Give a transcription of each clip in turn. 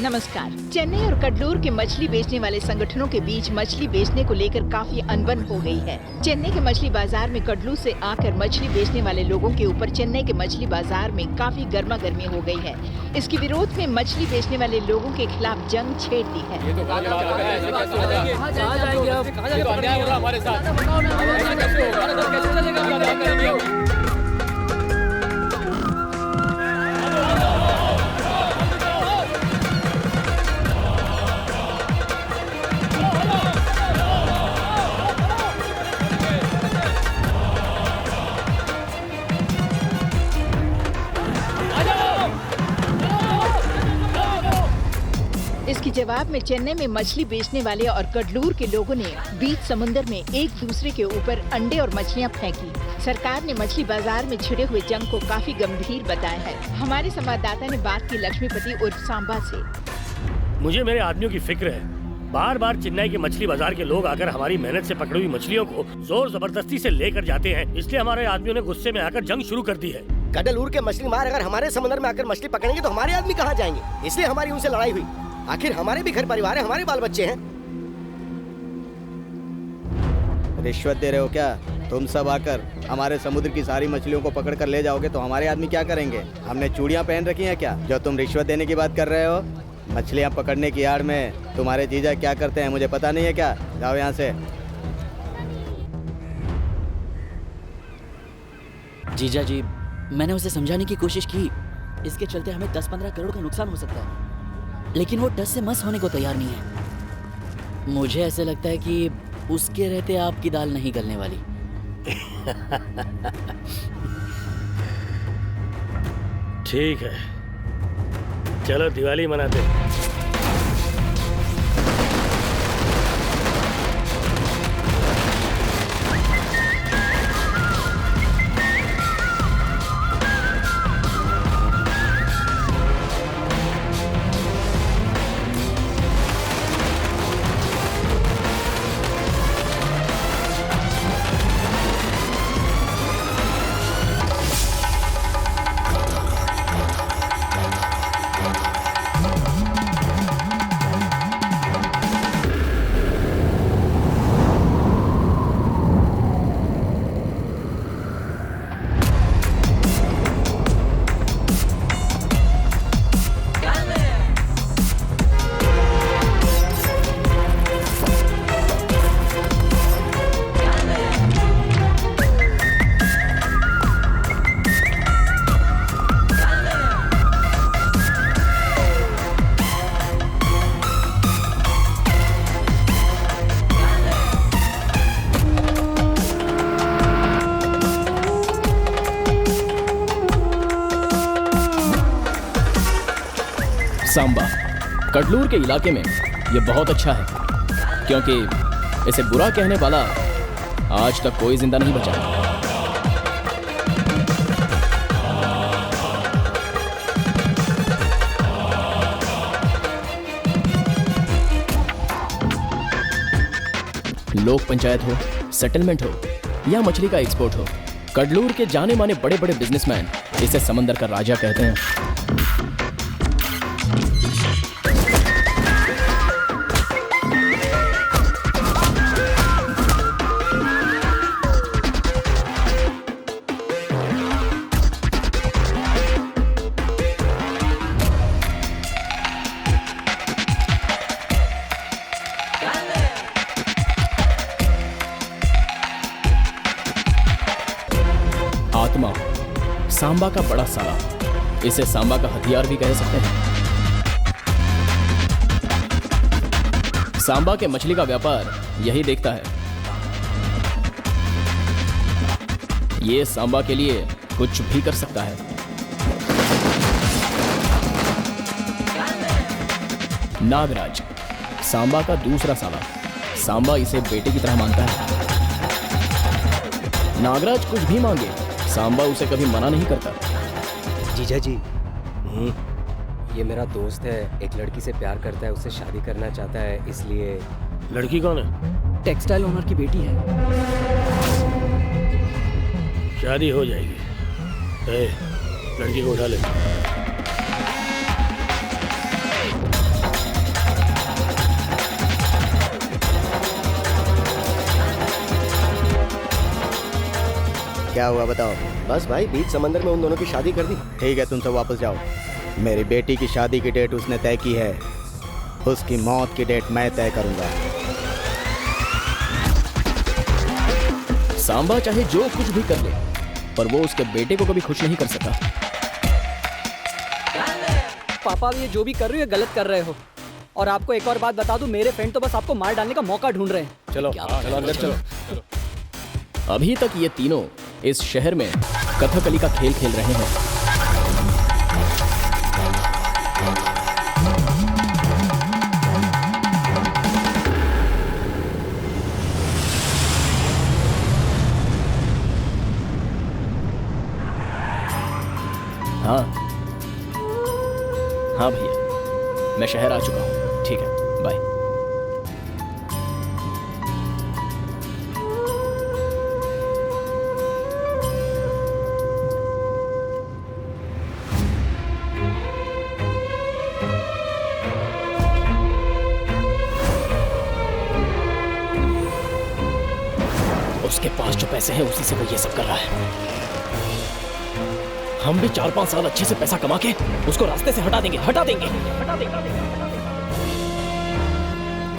नमस्कार। चेन्नई और कड्डलूर के मछली बेचने वाले संगठनों के बीच मछली बेचने को लेकर काफी अनबन हो गई है। चेन्नई के मछली बाजार में कड्डलूर से आकर मछली बेचने वाले लोगों के ऊपर चेन्नई के मछली बाजार में काफी गर्मा गर्मी हो गई है। इसके विरोध में मछली बेचने वाले लोगों के खिलाफ जंग छेड़ दी है। इसके जवाब में चेन्नई में मछली बेचने वाले और कड्डलूर के लोगों ने बीच समुद्र में एक दूसरे के ऊपर अंडे और मछलियां फेंकी। सरकार ने मछली बाजार में छिड़े हुए जंग को काफी गंभीर बताया है। हमारे संवाददाता ने बात की लक्ष्मीपति उर्फ सांबा से। मुझे मेरे आदमियों की फिक्र है। बार बार चेन्नई के मछली बाजार के लोग आकर हमारी मेहनत से पकड़ी हुई मछलियों को जोर जबरदस्ती से लेकर जाते हैं, इसलिए हमारे आदमियों ने गुस्से में आकर जंग शुरू कर दी है। कड्डलूर के मछली मार अगर हमारे समुद्र में आकर मछली पकड़ेंगे तो हमारे आदमी कहाँ जाएंगे, इसलिए हमारी उनसे लड़ाई हुई। आखिर हमारे भी घर परिवार है, हमारे बाल बच्चे हैं। रिश्वत दे रहे हो क्या? तुम सब आकर हमारे समुद्र की सारी मछलियों को पकड़ कर ले जाओगे तो हमारे आदमी क्या करेंगे? हमने चूड़ियां पहन रखी हैं क्या जो तुम रिश्वत देने की बात कर रहे हो? मछलियां पकड़ने की आड़ में तुम्हारे जीजा क्या करते हैं मुझे पता नहीं है क्या? जाओ यहाँ से। जीजा जी, मैंने उसे समझाने की कोशिश की। इसके चलते हमें 10-15 करोड़ का नुकसान हो सकता है, लेकिन वो टस से मस होने को तैयार नहीं है। मुझे ऐसे लगता है कि उसके रहते आपकी दाल नहीं गलने वाली। ठीक है, चलो दिवाली मनाते हैं। सांबा कड्डलूर के इलाके में ये बहुत अच्छा है, क्योंकि इसे बुरा कहने वाला आज तक कोई जिंदा नहीं बचा। लोक पंचायत हो, सेटलमेंट हो या मछली का एक्सपोर्ट हो, कड्डलूर के जाने माने बड़े बड़े बिजनेसमैन इसे समंदर का राजा कहते हैं। आत्मा, सांबा का बड़ा साला, इसे सांबा का हथियार भी कह सकते हैं। सांबा के मछली का व्यापार यही देखता है। ये सांबा के लिए कुछ भी कर सकता है। नागराज, सांबा का दूसरा साला, सांबा इसे बेटे की तरह मानता है। नागराज कुछ भी मांगे, सांबा उसे कभी मना नहीं करता। जीजा जी, ये मेरा दोस्त है, एक लड़की से प्यार करता है, उससे शादी करना चाहता है, इसलिए। लड़की कौन है? टेक्सटाइल ओनर की बेटी है। शादी हो जाएगी। लड़की को उठा ले। क्या हुआ बताओ। बस भाई बीच समंदर में उन दोनों की शादी कर दी। ठीक है, तुम सब वापस जाओ। मेरी बेटी की शादी की डेट उसने तय की है, उसकी मौत की डेट मैं तय करूंगा। सांबा चाहे जो कुछ भी कर ले, पर वो उसके बेटे को कभी खुश नहीं कर सका। पापा ये जो भी कर रहे हो गलत कर रहे हो। और आपको एक और बात बता दूं, मेरे फ्रेंड तो बस आपको मार डालने का मौका ढूंढ रहे हैं। चलो चलो अंदर चलो। अभी तक ये तीनों इस शहर में कथकली का खेल खेल रहे हैं। हाँ हाँ भैया, मैं शहर आ चुका हूँ। ठीक है, बाय। उसके पास जो पैसे हैं उसी से वो ये सब कर रहा है। हम भी 4-5 साल अच्छे से पैसा कमा के उसको रास्ते से हटा देंगे।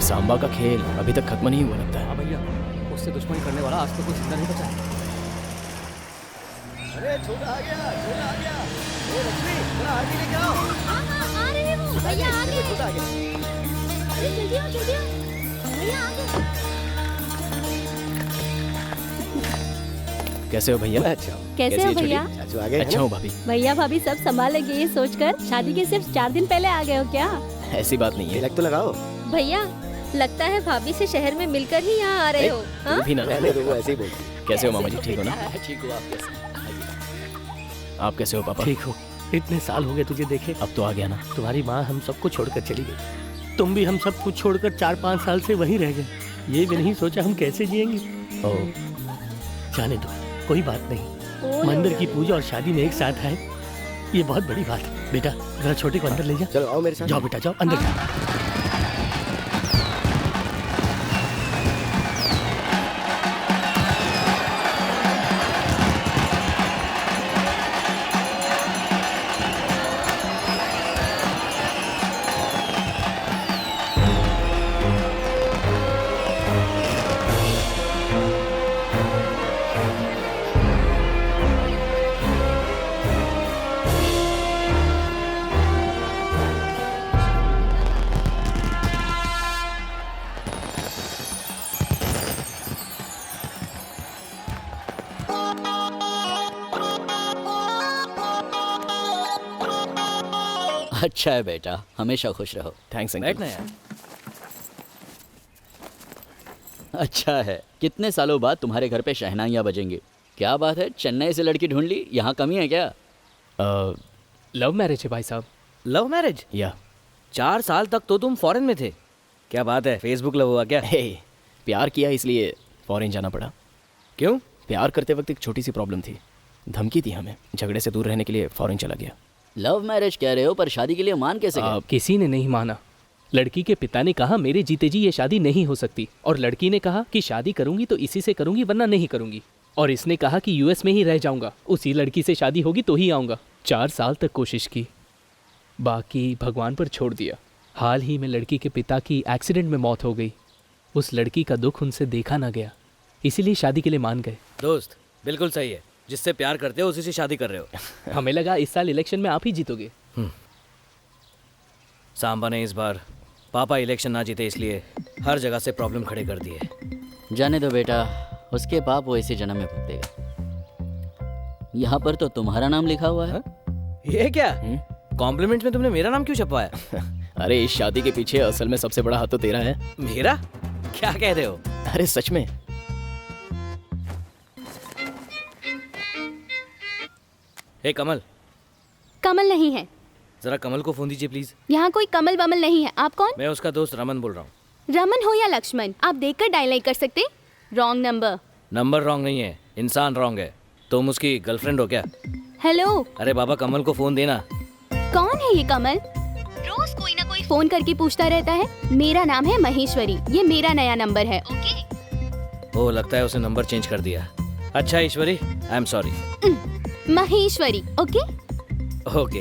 सांबा का खेल अभी तक खत्म नहीं हुआ लगता है। हाँ भैया, उससे दुश्मनी करने वाला आज तो कोई जिंदा नहीं बचा है। अरे छोटा आ गया, छोटा आ गया। ए लक्ष्मी, थोड़ा आरती लेके आओ। आ रहे हो भैया, आ गए। छोटा आ गया। अरे जल्दी आओ भैया, आ गए। कैसे हो भैया? अच्छा कैसे हो भैया? चाचू आ गए। अच्छा हूँ भाभी। भैया भाभी सब संभालेंगे ये सोचकर शादी के सिर्फ 4 दिन पहले आ गए हो क्या? ऐसी बात नहीं है। तिलक तो लगाओ। भैया लगता है भाभी से शहर में मिलकर ही यहाँ आ रहे हो। हाँ? तू भी ना। रहने दो, वो ऐसे ही बोलती। कैसे हो मामा जी? ठीक हो ना? ठीक हो। आप कैसे हो पापा? ठीक हो? इतने साल हो गए तुझे देखे। अब तो आ गया ना। तुम्हारी माँ हम सबको छोड़कर चली गई, तुम भी हम सब कुछ छोड़कर 4-5 साल से वहीं रह गए। ये भी नहीं सोचा हम कैसे जिएंगे। ओह, जाने दो, कोई बात नहीं। मंदिर की पूजा और शादी में एक साथ आए, ये बहुत बड़ी बात है। बेटा जरा छोटे को अंदर ले जा। चलो आओ मेरे साथ। जाओ बेटा जाओ, अंदर जाओ। अच्छा है बेटा, हमेशा खुश रहो। Thanks uncle. बैठना यार। अच्छा है, कितने सालों बाद तुम्हारे घर पे शहनाइयाँ बजेंगी। क्या बात है, चेन्नई से लड़की ढूंढ ली? यहाँ कमी है क्या? लव मैरिज है भाई साहब। Love marriage? या 4 साल तक तो तुम फॉरेन में थे। क्या बात है, फेसबुक लव हुआ क्या? हे, प्यार किया इसलिए फॉरेन जाना पड़ा। क्यों? प्यार करते वक्त एक छोटी सी प्रॉब्लम थी, धमकी थी हमें, झगड़े से दूर रहने के लिए फॉरेन चला गया। लव मैरिज कह रहे हो, पर शादी के लिए मान कैसे गए? किसी ने नहीं माना। लड़की के पिता ने कहा मेरे जीते जी ये शादी नहीं हो सकती, और लड़की ने कहा कि शादी करूंगी तो इसी से करूंगी वरना नहीं करूंगी। और इसने कहा कि यूएस में ही रह जाऊंगा, उसी लड़की से शादी होगी तो ही आऊंगा। 4 साल तक कोशिश की, बाकी भगवान पर छोड़ दिया। हाल ही में लड़की के पिता की एक्सीडेंट में मौत हो गई। उस लड़की का दुख उनसे देखा ना गया, इसीलिए शादी के लिए मान गए। दोस्त बिल्कुल सही है, जिससे प्यार करते हो उसी से शादी कर रहे हो। हमें लगा इस साल इलेक्शन में आप ही जीतोगे। सांबा ने इस बार पापा इलेक्शन ना जीते इसलिए हर जगह से प्रॉब्लम खड़े कर दिए। जाने दो बेटा, उसके पाप वो इसी जन्म में भुगतेगा। यहाँ पर तो तुम्हारा नाम लिखा हुआ है। ये क्या कॉम्प्लीमेंट में तुमने मेरा नाम क्यों छपवाया? अरे इस शादी के पीछे असल में सबसे बड़ा हाथ तो तेरा है। मेरा? क्या कह रहे हो? अरे सच में। हे कमल। कमल नहीं है। जरा कमल को फोन दीजिए प्लीज। यहाँ कोई कमल वमल नहीं है। आप कौन? मैं उसका दोस्त रमन बोल रहा हूँ। रमन हो या लक्ष्मण, आप देखकर डायल नहीं कर सकते। Wrong number. नंबर रॉन्ग नहीं है, इंसान रॉन्ग है। तुम उसकी गर्लफ्रेंड हो क्या? हेलो, अरे बाबा कमल को फोन देना। कौन है ये कमल? रोज कोई ना कोई फोन करके पूछता रहता है। मेरा नाम है महेश्वरी, ये मेरा नया नंबर है। ओके? ओह लगता है उसने नंबर चेंज कर दिया। अच्छा Ishwari, I am sorry. Maheshwari, okay? Okay.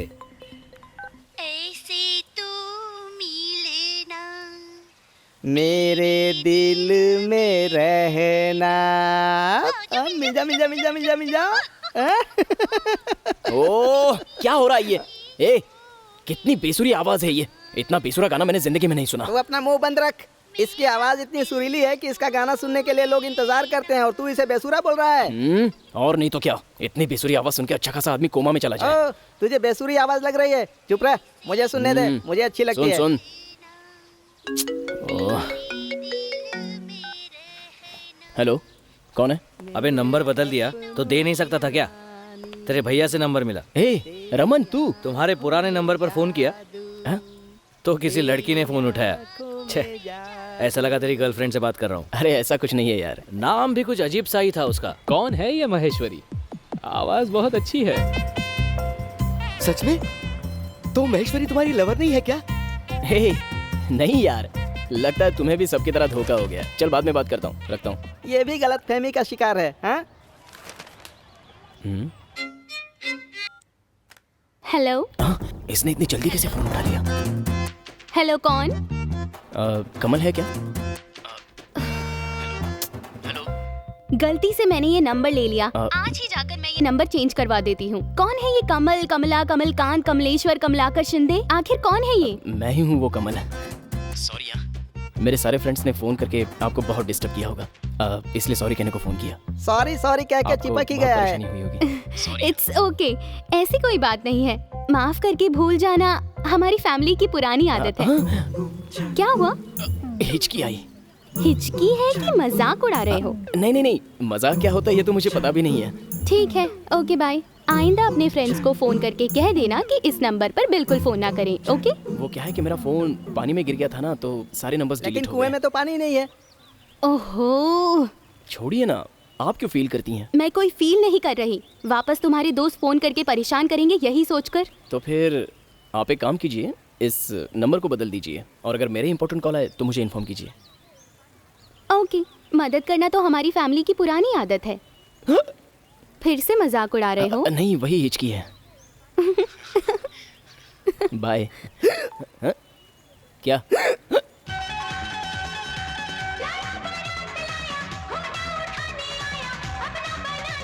ऐसे तू मिले ना। मेरे दिल में रहना। मिल जा मिल जा मिल जा मिल जा मिल जा। ओह, क्या हो रहा है ये? ए, कितनी बेसुरी आवाज है ये। इतना बेसुरा गाना मैंने जिंदगी में नहीं सुना। तू अपना मुंह बंद रख। इसकी आवाज इतनी सुरीली है कि इसका गाना सुनने के लिए लोग इंतजार करते हैं और तू इसे बेसुरा बोल रहा है। और नहीं तो क्या, इतनी बेसुरी आवाज सुन के अच्छा खासा आदमी कोमा में चला जाए। ओ, तुझे बेसुरी आवाज लग रही है? चुप रह, मुझे सुनने दे, मुझे अच्छी लगती है। सुन ओह, हेलो, कौन है? अबे नंबर बदल दिया तो दे नहीं सकता था क्या? तेरे भैया से नंबर मिला। ए रमन, तू तुम्हारे पुराने नंबर पर फोन किया तो किसी लड़की ने फोन उठाया। छे, ऐसा लगा तेरी गर्लफ्रेंड से बात कर रहा हूँ। अरे ऐसा कुछ नहीं है यार। नाम भी कुछ अजीब सा ही था उसका। कौन है ये महेश्वरी? आवाज बहुत अच्छी है। सच में? तो महेश्वरी तुम्हारी लवर नहीं है क्या? हे, नहीं यार, लगता है तुम्हें भी सबकी तरह धोखा हो गया। चल बाद में बात करता हूँ, रखता हूँ। ये भी गलतफहमी का शिकार है। हाँ? हेलो। इसने इतनी जल्दी कैसे फोन उठा लिया? हेलो, कौन? कमल है क्या? गलती से मैंने ये नंबर ले लिया। आज ही जाकर मैं ये नंबर चेंज करवा देती हूँ। कौन है ये कमल, कमला, कमलकांत, कमलेश्वर, कमलाकर शिंदे? आखिर कौन है ये? मैं ही हूँ वो कमल। सॉरी यार, मेरे सारे फ्रेंड्स ने फोन करके आपको बहुत डिस्टर्ब किया होगा, इसलिए सॉरी कहने को फोन किया। सॉरी सॉरी कह के चिपक ही गया है। इट्स ओके, ऐसी कोई बात नहीं है। माफ करके भूल जाना हमारी फैमिली की पुरानी आदत है। क्या हुआ? हिचकी आई। हिचकी है कि मजाक उड़ा रहे हो? नहीं नहीं नहीं, मजाक क्या होता है ये तो मुझे पता भी नहीं है। ठीक है, ओके बाय। आइंदा अपने फ्रेंड्स को फोन करके कह देना कि इस नंबर पर बिल्कुल फोन ना करें, ओके? वो क्या है कि मेरा फोन पानी में गिर गया था ना, तो सारे नंबर्स डिलीट हो गए। लेकिन कुएं में तो पानी नहीं है। ओहो, छोड़िए ना, आप क्यों फील करती हैं? मैं कोई फील नहीं कर रही। वापस तुम्हारे दोस्त फोन करके परेशान करेंगे यही सोचकर। तो फिर आप एक काम कीजिए, इस नंबर को बदल दीजिए और अगर मेरे इंपॉर्टेंट कॉल आए तो मुझे इन्फॉर्म कीजिए। ओके, मदद करना तो हमारी फैमिली की पुरानी आदत है। फिर से मजाक उड़ा रहे हो? नहीं, वही हिचकी है। बाय। क्या?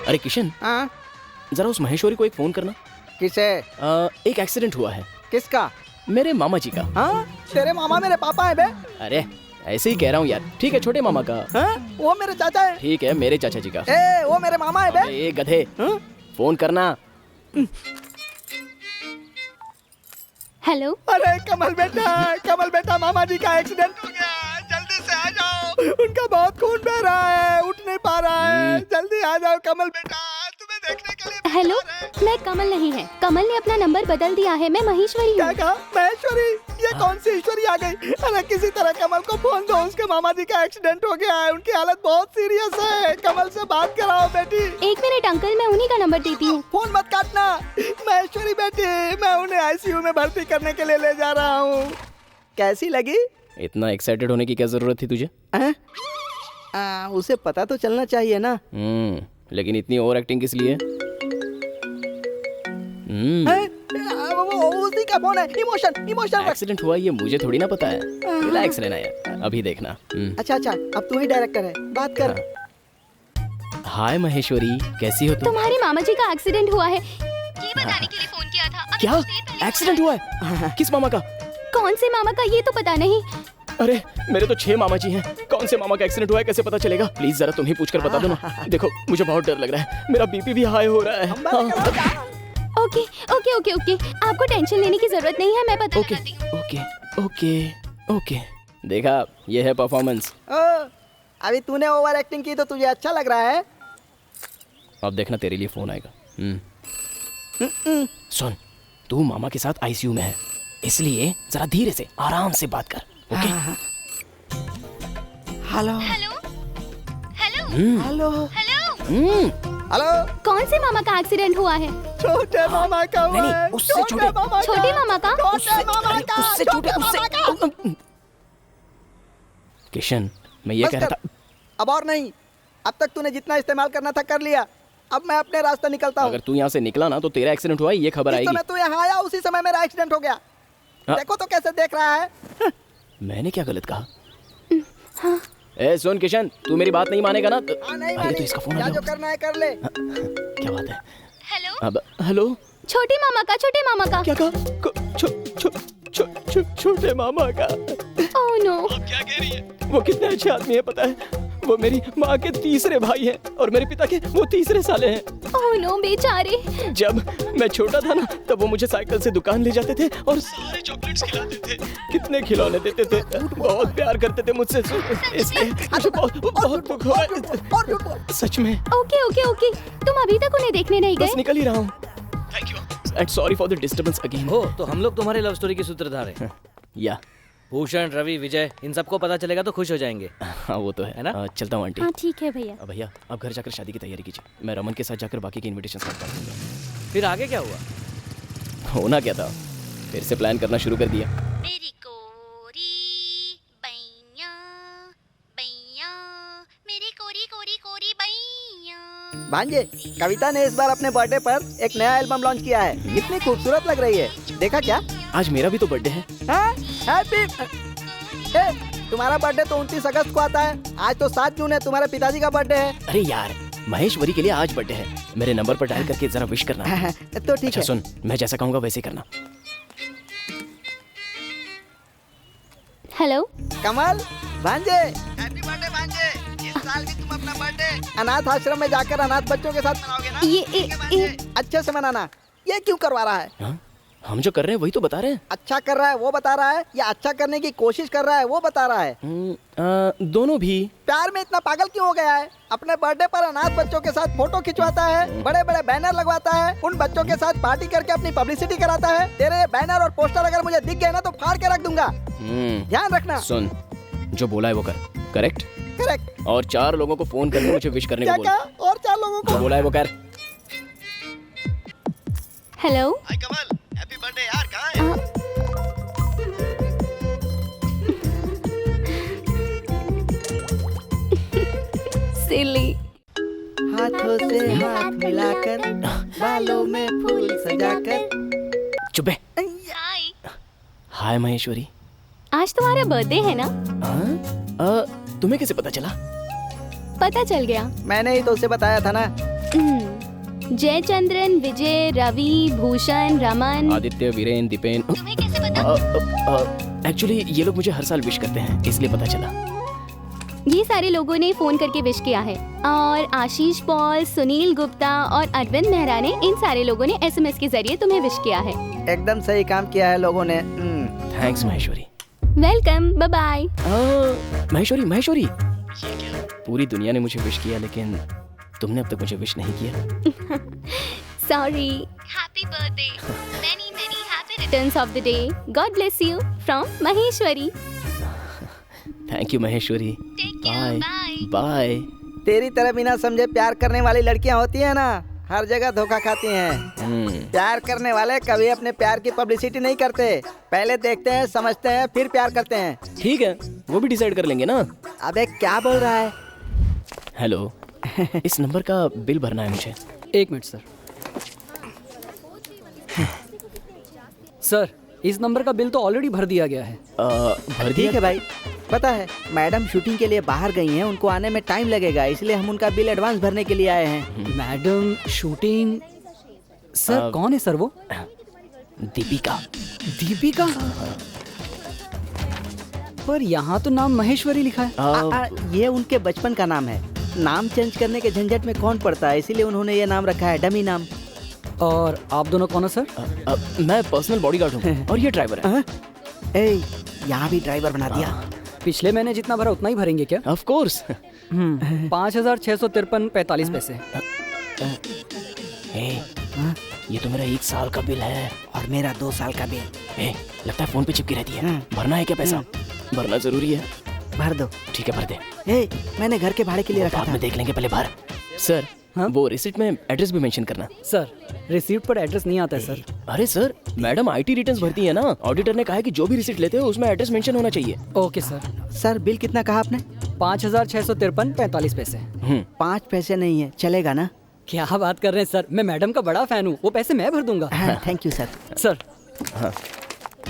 अरे किशन, हाँ? जरा उस महेश्वरी को एक फोन करना। किसे? एक एक्सीडेंट हुआ है। किसका? मेरे मामा जी का। हाँ? तेरे मामा मेरे पापा है बे? अरे ऐसे ही कह रहा हूँ यार। ठीक है, छोटे मामा का। हाँ? वो मेरे चाचा है। ठीक है, मेरे चाचा जी का। वो मेरे मामा है बे? ए गधे, फोन करना। हेलो। अरे कमल बेटा, मामा जी का एक्सीडेंट हो गया है, जल्दी से आ जाओ। उनका बहुत खून बह रहा है, उठ नहीं पा रहा है, जल्दी आ जाओ कमल बेटा, तुम्हें देखने के लिए। हेलो, मैं कमल नहीं है। कमल ने अपना नंबर बदल दिया है। मैं महेश्वरी हूँ। क्या कहा? महेश्वरी? ये कौन सी ईश्वरी आ गई? अरे किसी तरह कमल को फोन दो, उसके मामा जी का एक्सीडेंट हो गया है, उनकी हालत बहुत सीरियस है। कमल से बात कराओ बेटी। एक मिनट अंकल, मैं उन्हीं का नंबर देती हूँ। फोन मत काटना। महेश्वरी बेटी, मैं उन्हें आईसीयू में भर्ती करने के लिए ले जा रहा हूँ। कैसी लगी? इतना एक्साइटेड होने की क्या जरूरत थी तुझे? उसे पता तो चलना चाहिए ना। लेकिन इतनी ओवर एक्टिंग किस लिए? उसी का फोन है। इमोशन। एक्सीडेंट हुआ ये मुझे थोड़ी ना पता है। रिलैक्स रहना यार, अभी देखना। अच्छा, अब तू ही डायरेक्टर है, बात कर। हाय महेश्वरी, कैसी हो तुम? तुम्हारे मामा जी का एक्सीडेंट हुआ है, ये बताने के लिए फोन किया था। क्या एक्सीडेंट हुआ है? किस मामा का? कौन से मामा का ये तो पता नहीं। अरे मेरे तो 6 मामा जी हैं, कौन से मामा का एक्सीडेंट हुआ है कैसे पता चलेगा? प्लीज जरा तुम ही पूछकर बता दो ना। देखो मुझे बहुत डर लग रहा है, मेरा बीपी भी हाई हो रहा है। ओके, आपको टेंशन लेने की जरूरत नहीं है, मैं पता लगाती हूँ। ओके। देखा, ये है परफॉर्मेंस। अभी तूने ओवर एक्टिंग की तो तुझे अच्छा लग रहा है। अब देखना तेरे लिए फोन आएगा। सुन, तू मामा के साथ आईसीयू में है, इसलिए जरा धीरे से आराम से बात कर, ओके? हेलो। कौन से मामा का एक्सीडेंट हुआ है? छोटे मामा का हुआ है। नहीं, उससे छोटे मामा का। उससे छोटे। किशन, मैं ये कह रहा था। अब और नहीं, अब तक तूने जितना इस्तेमाल करना था कर लिया, अब मैं अपने रास्ते निकलता हूँ। अगर तू यहाँ से निकला ना तो तेरा एक्सीडेंट हुआ ये खबर आएगी। मैं तू यहाँ आया उसी समय मेरा एक्सीडेंट हो गया। देखो तो कैसे देख रहा है। मैंने क्या गलत कहा? ए सुन किशन, तू मेरी बात नहीं मानेगा ना? अरे तो इसका फोन आ जो करना है कर ले। क्या बात है? हेलो अब हेलो, छोटे मामा का क्या कहा? छोटे मामा का? Oh no. क्या कह रही है? वो कितने अच्छे आदमी है पता है? वो मेरी माँ के तीसरे भाई हैं और मेरे पिता के वो तीसरे साले हैं। ओह नो बेचारे। जब मैं छोटा था ना तब वो मुझे साइकिल से दुकान ले जाते थे और सारे चॉकलेट्स खिलाते थे, कितने खिलौने देते थे, बहुत प्यार करते थे मुझसे। इसलिए मुझे बहुत दुख हुआ है। सच में। ओके ओके ओके, तुम अभी तक उन्हें देखने नहीं गए? बस निकल ही रहा हूँ। Thank you and sorry for the disturbance again. हो तो हम लोग तुम्हारी लव स्टोरी के सूत्रधार हैं। या भूषण, रवि, विजय, इन सबको पता चलेगा तो खुश हो जाएंगे। हाँ वो तो है ना? चलता हूँ आंटी। हाँ ठीक है भैया। भैया आप घर जाकर शादी की तैयारी कीजिए, मैं रमन के साथ जाकर बाकी के इनविटेशंस करता हूँ। फिर आगे क्या हुआ? होना क्या था, फिर से प्लान करना शुरू कर दिया। मेरी कोरी बैया बैया, मेरी कोरी कोरी कोरी बैया। भांजे, कविता ने इस बार अपने बर्थडे पर एक नया एल्बम लॉन्च किया है। कितनी खूबसूरत लग रही है, देखा क्या? आज मेरा भी तो बर्थडे है। हैप्पी। तुम्हारा बर्थडे तो 29 अगस्त को आता है, आज तो 7 जून है, तुम्हारे पिताजी का बर्थडे है। अरे यार, महेश्वरी के लिए आज बर्थडे है, मेरे नंबर पर डायल करके जरा विश करना। तो ठीक अच्छा है। सुन, मैं जैसा कहूँगा वैसे करना। हेलो कमल, भांजे, हैप्पी बर्थडे भांजे। इस साल भी तुम अपना बर्थडे अनाथ आश्रम में जाकर अनाथ बच्चों के साथ मनाओगे ना? ये अच्छे से मनाना। ये क्यों करवा रहा है? हाँ? हम जो कर रहे हैं वही तो बता रहे हैं। अच्छा कर रहा है वो बता रहा है या अच्छा करने की कोशिश कर रहा है वो बता रहा है? दोनों भी। प्यार में इतना पागल क्यों हो गया है? अपने बर्थडे पर अनाथ बच्चों के साथ फोटो खिंचवाता है, बड़े बड़े बैनर लगवाता है, उन बच्चों के साथ पार्टी करके अपनी पब्लिसिटी कराता है। तेरे ये बैनर और पोस्टर अगर मुझे दिख गए ना तो फाड़ के रख दूंगा, ध्यान रखना। सुन, जो बोला है वो कर। करेक्ट? करेक्ट। और 4 लोगों को फोन करके मुझे विश करने को बोल। और 4 लोगों को? जो बोला है वो कर। हेलो हाय कमल, हैप्पी बर्थडे यार, कहाँ है? सिली। हाथों से हाथ मिलाकर, बालों में फूल सजाकर। चुप है। हाय महेश्वरी। आज तुम्हारा बर्थडे है ना? तुम्हें कैसे पता चला? पता चल गया, मैंने ही तो उसे बताया था ना। जयचंद्रन, विजय, रवि, भूषण, रमन, आदित्य, वीरेन, दीपेन। तुम्हें कैसे पता? एक्चुअली ये लोग मुझे हर साल विश करते हैं, इसलिए पता चला। ये सारे लोगों ने फोन करके विश किया है और आशीष पॉल, सुनील गुप्ता और अरविंद मेहरा ने, इन सारे लोगों ने SMS के जरिए तुम्हें विश किया है। एकदम सही काम किया है लोगों ने। Thanks Maheshwari. Welcome, bye bye. Maheshwari, पूरी दुनिया ने मुझे विश किया लेकिन तुमने अब तक मुझे विश नहीं किया। Sorry. Happy birthday, many many happy returns of the day, God bless you from Maheshwari. Thank you Maheshwari. Bye bye. तेरी तरह बिना समझे प्यार करने वाली लड़कियां होती है ना, हर जगह धोखा खाती हैं। प्यार करने वाले कभी अपने प्यार की पब्लिसिटी नहीं करते, पहले देखते हैं, समझते हैं, फिर प्यार करते हैं। ठीक है, वो भी डिसाइड कर लेंगे ना। अबे क्या बोल रहा है? हेलो, इस नंबर का बिल भरना है मुझे। 1 मिनट सर। सर, इस नंबर का बिल तो ऑलरेडी भर दिया गया है। भर दिया? ठीक है भाई। पता है मैडम शूटिंग के लिए बाहर गई हैं, उनको आने में टाइम लगेगा, इसलिए हम उनका बिल एडवांस भरने के लिए आए हैं। Madam shooting? सर कौन है सर वो? दीपिका। दीपिका? पर यहाँ तो नाम महेश्वरी लिखा है। ये उनके बचपन का नाम है, नाम चेंज करने के झंझट में कौन पड़ता है, इसीलिए उन्होंने ये नाम रखा है, डमी नाम। और आप दोनों कौन हो सर? मैं पर्सनल बॉडीगार्ड हूँ और ये ड्राइवर है। यहाँ भी ड्राइवर बना दिया। पिछले महीने जितना भरा उतना ही भरेंगे क्या? Of course. 5,653.45 पैसे। ये तो मेरा 1 साल का बिल है और मेरा 2 साल का बिल। लगता है फोन पे चिपकी रहती है। भरना है क्या पैसा? भरना जरूरी है। भर दो। ठीक है भर दे। मैंने घर के भाड़े के लिए रखा बाद था। में देख लेंगे, पहले भर। सर वो रिसिप्ट में एड्रेस भी मेंशन करना। सर रिसिप्ट पर एड्रेस नहीं आता है सर। अरे सर, मैडम IT रिटर्न्स भरती है ना, ऑडिटर ने कहा है कि जो भी रिसिप्ट लेते हो उसमें एड्रेस मेंशन होना चाहिए। Okay sir. सर बिल कितना कहा आपने? 5,653.45 पैसे। 5 पैसे नहीं है, चलेगा ना? क्या बात कर रहे हैं सर, मैं मैडम का बड़ा फैन हूँ, वो पैसे मैं भर दूंगा। Thank you sir. Sir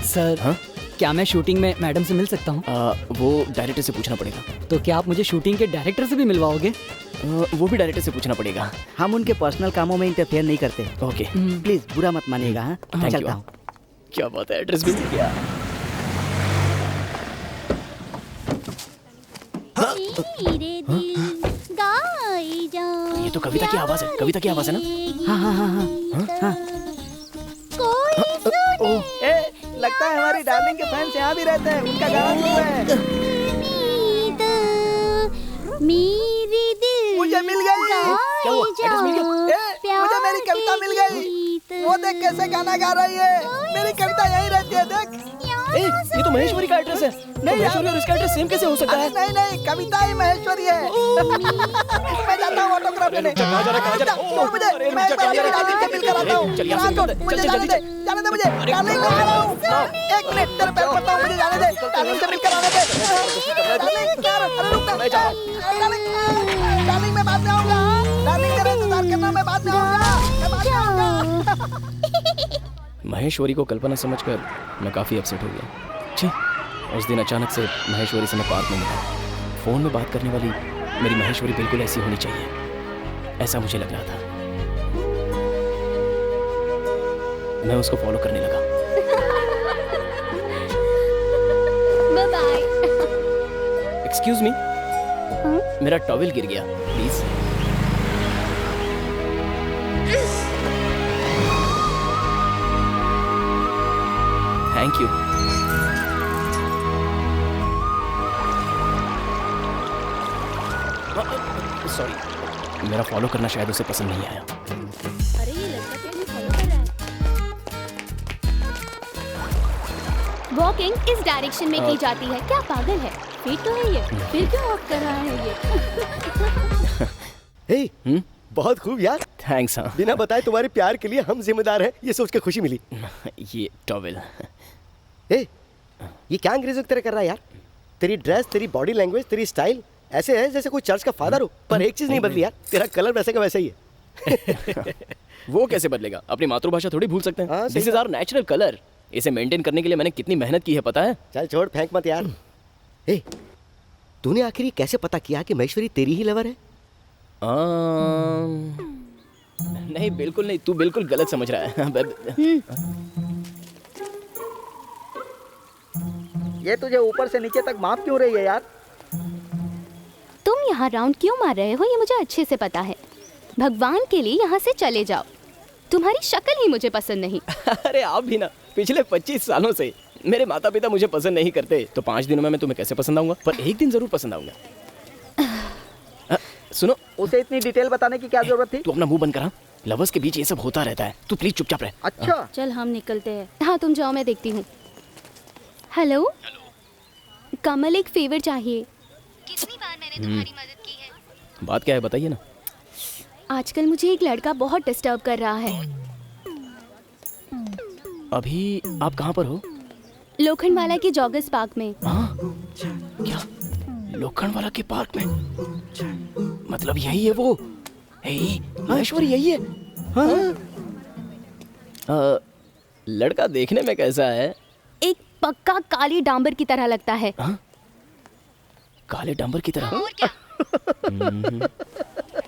sir क्या मैं शूटिंग में मैडम से मिल सकता हूँ? वो डायरेक्टर से पूछना पड़ेगा। तो क्या आप मुझे शूटिंग के डायरेक्टर से भी मिलवाओगे? वो भी डायरेक्टर से पूछना पड़ेगा। हम उनके पर्सनल कामों में इंटरफेयर नहीं करते। ओके प्लीज बुरा मत मानिएगा। हाँ, Thank चलता you. हूँ। क्या बात है, एड्रेस भी मिल गया। ये तो कविता की आवाज है, कविता की आवाज है ना? हाँ हाँ हाँ हाँ। ए, लगता है हमारी डार्लिंग के फैंस यहाँ भी रहते हैं, उनका गाना सुन रहे हैं। मुझे मिल गई। क्या हुआ? एड्रेस मिल गया? मुझे मेरी कविता मिल गई। वो देख कैसे गाना गा रही है। मेरी कविता यहीं रहती है, देख। ये तो महेश्वरी का एड्रेस है। महेश्वरी और इसका एड्रेस सेम कैसे हो सकता है? नहीं नहीं, कविता ही महेश्वरी है। मैं जाता हूँ ऑटोग्राफ लेने। कहाँ जा रहा है? छोड़ मुझे, मैं एक बार अपनी डार्लिंग से मिलकर आता हूँ। चल यहाँ से मुझे जाने दे, जाने दे मुझे। डार्लिंग मैं आ रहा हूँ। एक मिनट, तेरे पैर पड़ता हूँ, मुझे जाने दे। डार्लिंग से मिलकर आने दे। डार्लिंग यार, अरे रुक ना। डार्लिंग मैं बाद में आऊँगा। डार्लिंग तेरा इंतजार करना, मैं बाद में आऊँगा। मैं बाद में आऊँगा। महेश्वरी को कल्पना समझकर मैं काफ़ी अपसेट हो गया। छी, उस दिन अचानक से महेश्वरी से मैं पार्क में मिला। फ़ोन में बात करने वाली मेरी महेश्वरी बिल्कुल ऐसी होनी चाहिए, ऐसा मुझे लग रहा था। मैं उसको फॉलो करने लगा। Bye bye. एक्सक्यूज मी, मेरा टॉवेल गिर गया, प्लीज। Thank you. सॉरी, मेरा फॉलो करना शायद उसे पसंद नहीं आया। अरे ये लड़का तो मुझे फॉलो कर रहा है। वॉकिंग इस डायरेक्शन में की जाती है। क्या पागल है? फिट तो है ये, फिर क्यों वॉक कर रहा है ये? हे, बहुत खूब यार। थैंक्स। हाँ, बिना बताए तुम्हारे प्यार के लिए हम जिम्मेदार हैं, ये सोच के खुशी मिली। ये टॉवेल। ए, ये क्या अंग्रेजों की तरह कर रहा है यार? तेरी ड्रेस, तेरी बॉडी लैंग्वेज, तेरी स्टाइल ऐसे है जैसे कोई चर्च का फादर हो। पर एक चीज नहीं बदली यार, तेरा कलर वैसे का वैसा ही है। वो कैसे बदलेगा? अपनी मातृभाषा थोड़ी भूल सकते हाँ, हैं। सही this is our natural colour. इसे मेंटेन करने के लिए मैंने कितनी मेहनत की है पता है? चल छोड़, फेंक मत यार। ए, तूने आखिर ये कैसे पता किया कि महेश्वरी तेरी ही लवर है? नहीं, बिल्कुल नहीं, तू बिल्कुल गलत समझ रहा है। ये तुझे ऊपर से नीचे तक माप क्यों रही है यार? तुम यहाँ राउंड क्यों मार रहे हो ये मुझे अच्छे से पता है। भगवान के लिए यहाँ से चले जाओ। तुम्हारी शक्ल ही मुझे पसंद नहीं। अरे आप भी ना, पिछले 25 सालों से मेरे माता पिता मुझे पसंद नहीं करते, तो 5 दिनों में मैं तुम्हें कैसे पसंद आऊंगा? पर एक दिन जरूर पसंद आऊंगा। सुनो, उसे इतनी डिटेल बताने की क्या जरूरत थी? तू अपना मुंह बंद करा। लवर्स के बीच ये सब होता रहता है, तू प्लीज चुपचाप रह। अच्छा, चल हम निकलते हैं। हाँ तुम जाओ, मैं देखती हूँ। हेलो, कमल एक फेवर चाहिए। कितनी बार मैंने तुम्हारी मदद की है? बात क्या है बताइए ना। आजकल मुझे एक लड़का बहुत डिस्टर्ब कर रहा है। अभी आप कहाँ पर हो? लोखंडवाला के जॉगर्स पार्क में। क्या? लोखंडवाला के पार्क में? मतलब यही है वो? महेश्वरी यही है? लड़का देखने में कैसा है? एक पक्का काली डांबर की तरह लगता है। काले डांबर की तरह?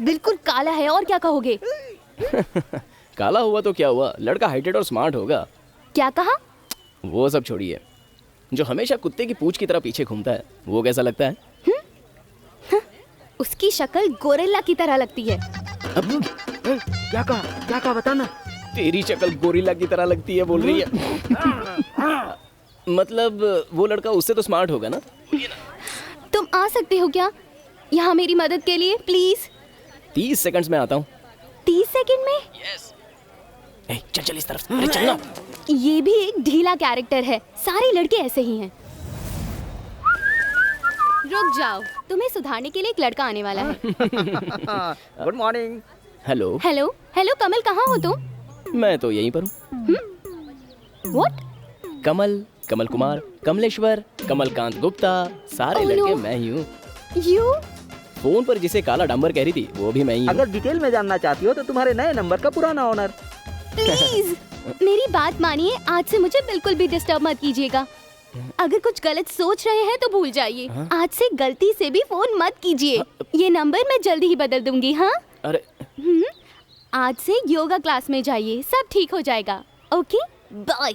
बिल्कुल काला है, और क्या कहोगे? काला हुआ तो क्या हुआ, लड़का हाइटेड और स्मार्ट होगा। क्या कहा? वो सब छोड़िए, जो हमेशा कुत्ते की पूंछ की तरह पीछे घूमता है वो कैसा लगता है? उसकी शक्ल गोरिल्ला की तरह लगती है। क्या कहा बता ना। तेरी शक्ल गोरिल्ला की तरह लगती है बोल रही है। मतलब वो लड़का उससे तो स्मार्ट होगा ना? तुम आ सकते हो क्या यहाँ मेरी मदद के लिए प्लीज? 30 सेकंड्स में आता हूँ। 30 सेकंड में? यस। चल चल इस तरफ से। अरे चल ना। ये भी एक ढीला कैरेक्टर है, सारे लड़के ऐसे ही हैं। रुक जाओ, तुम्हें सुधारने के लिए एक लड़का आने वाला है। Good morning. Hello hello hello, Kamal कहाँ हो तुम? मैं तो यहीं पर हूँ। व्हाट? कमल, कमल कुमार, कमलेश्वर, कमलकांत गुप्ता, सारे Oh, लड़के no. मैं ही हूँ। यू फोन पर जिसे काला डंबर कह रही थी वो भी मैं ही हूँ। अगर डिटेल में जानना चाहती हो तो तुम्हारे नए नंबर का पुराना ओनर। प्लीज मेरी बात मानिए, आज से मुझे बिल्कुल भी डिस्टर्ब मत कीजिएगा। अगर कुछ गलत सोच रहे हैं तो भूल जाइए। आज से गलती से भी फोन मत कीजिए। ये नंबर मैं जल्दी ही बदल दूंगी। हाँ अरे आज से योगा क्लास में जाइए, सब ठीक हो जाएगा। Okay bye.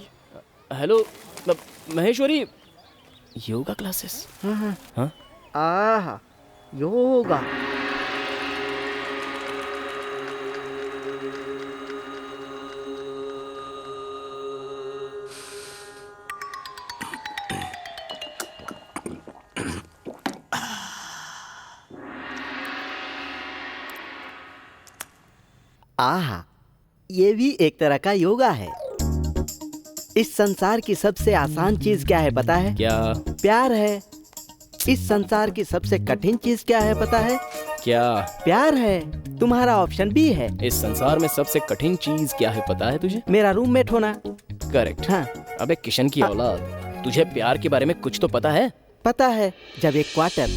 Hello Maheshwari, yoga classes? हाँ आहा योगा। आहा, ये भी एक तरह का योगा है। इस संसार की सबसे आसान चीज क्या है पता है? क्या? प्यार है। इस संसार की सबसे कठिन चीज क्या है पता है? क्या? प्यार है। तुम्हारा ऑप्शन बी है। इस संसार में सबसे कठिन चीज क्या है पता है तुझे? मेरा रूममेट होना। करेक्ट। हाँ। अबे किशन की औलाद, तुझे प्यार के बारे में कुछ तो पता है? पता है, जब एक क्वार्टर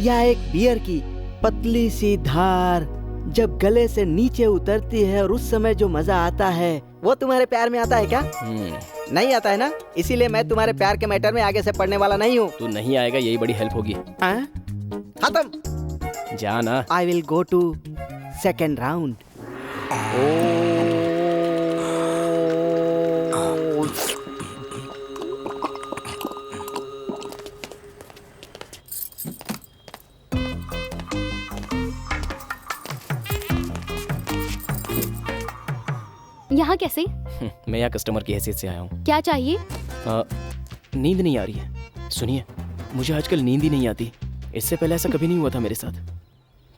या एक बियर की पतली सी धार जब गले से नीचे उतरती है और उस समय जो मजा आता है वो तुम्हारे प्यार में आता है क्या? नहीं आता है ना, इसीलिए मैं तुम्हारे प्यार के मैटर में आगे से पढ़ने वाला नहीं हूँ। तू नहीं आएगा यही बड़ी हेल्प होगी। खत्म। जा ना। I will go to second round. यहाँ कैसे? मैं यहाँ कस्टमर की हैसियत से आया हूँ। क्या चाहिए? नींद नहीं आ रही है। सुनिए, मुझे आजकल नींद ही नहीं आती। इससे पहले ऐसा कभी नहीं हुआ था मेरे साथ।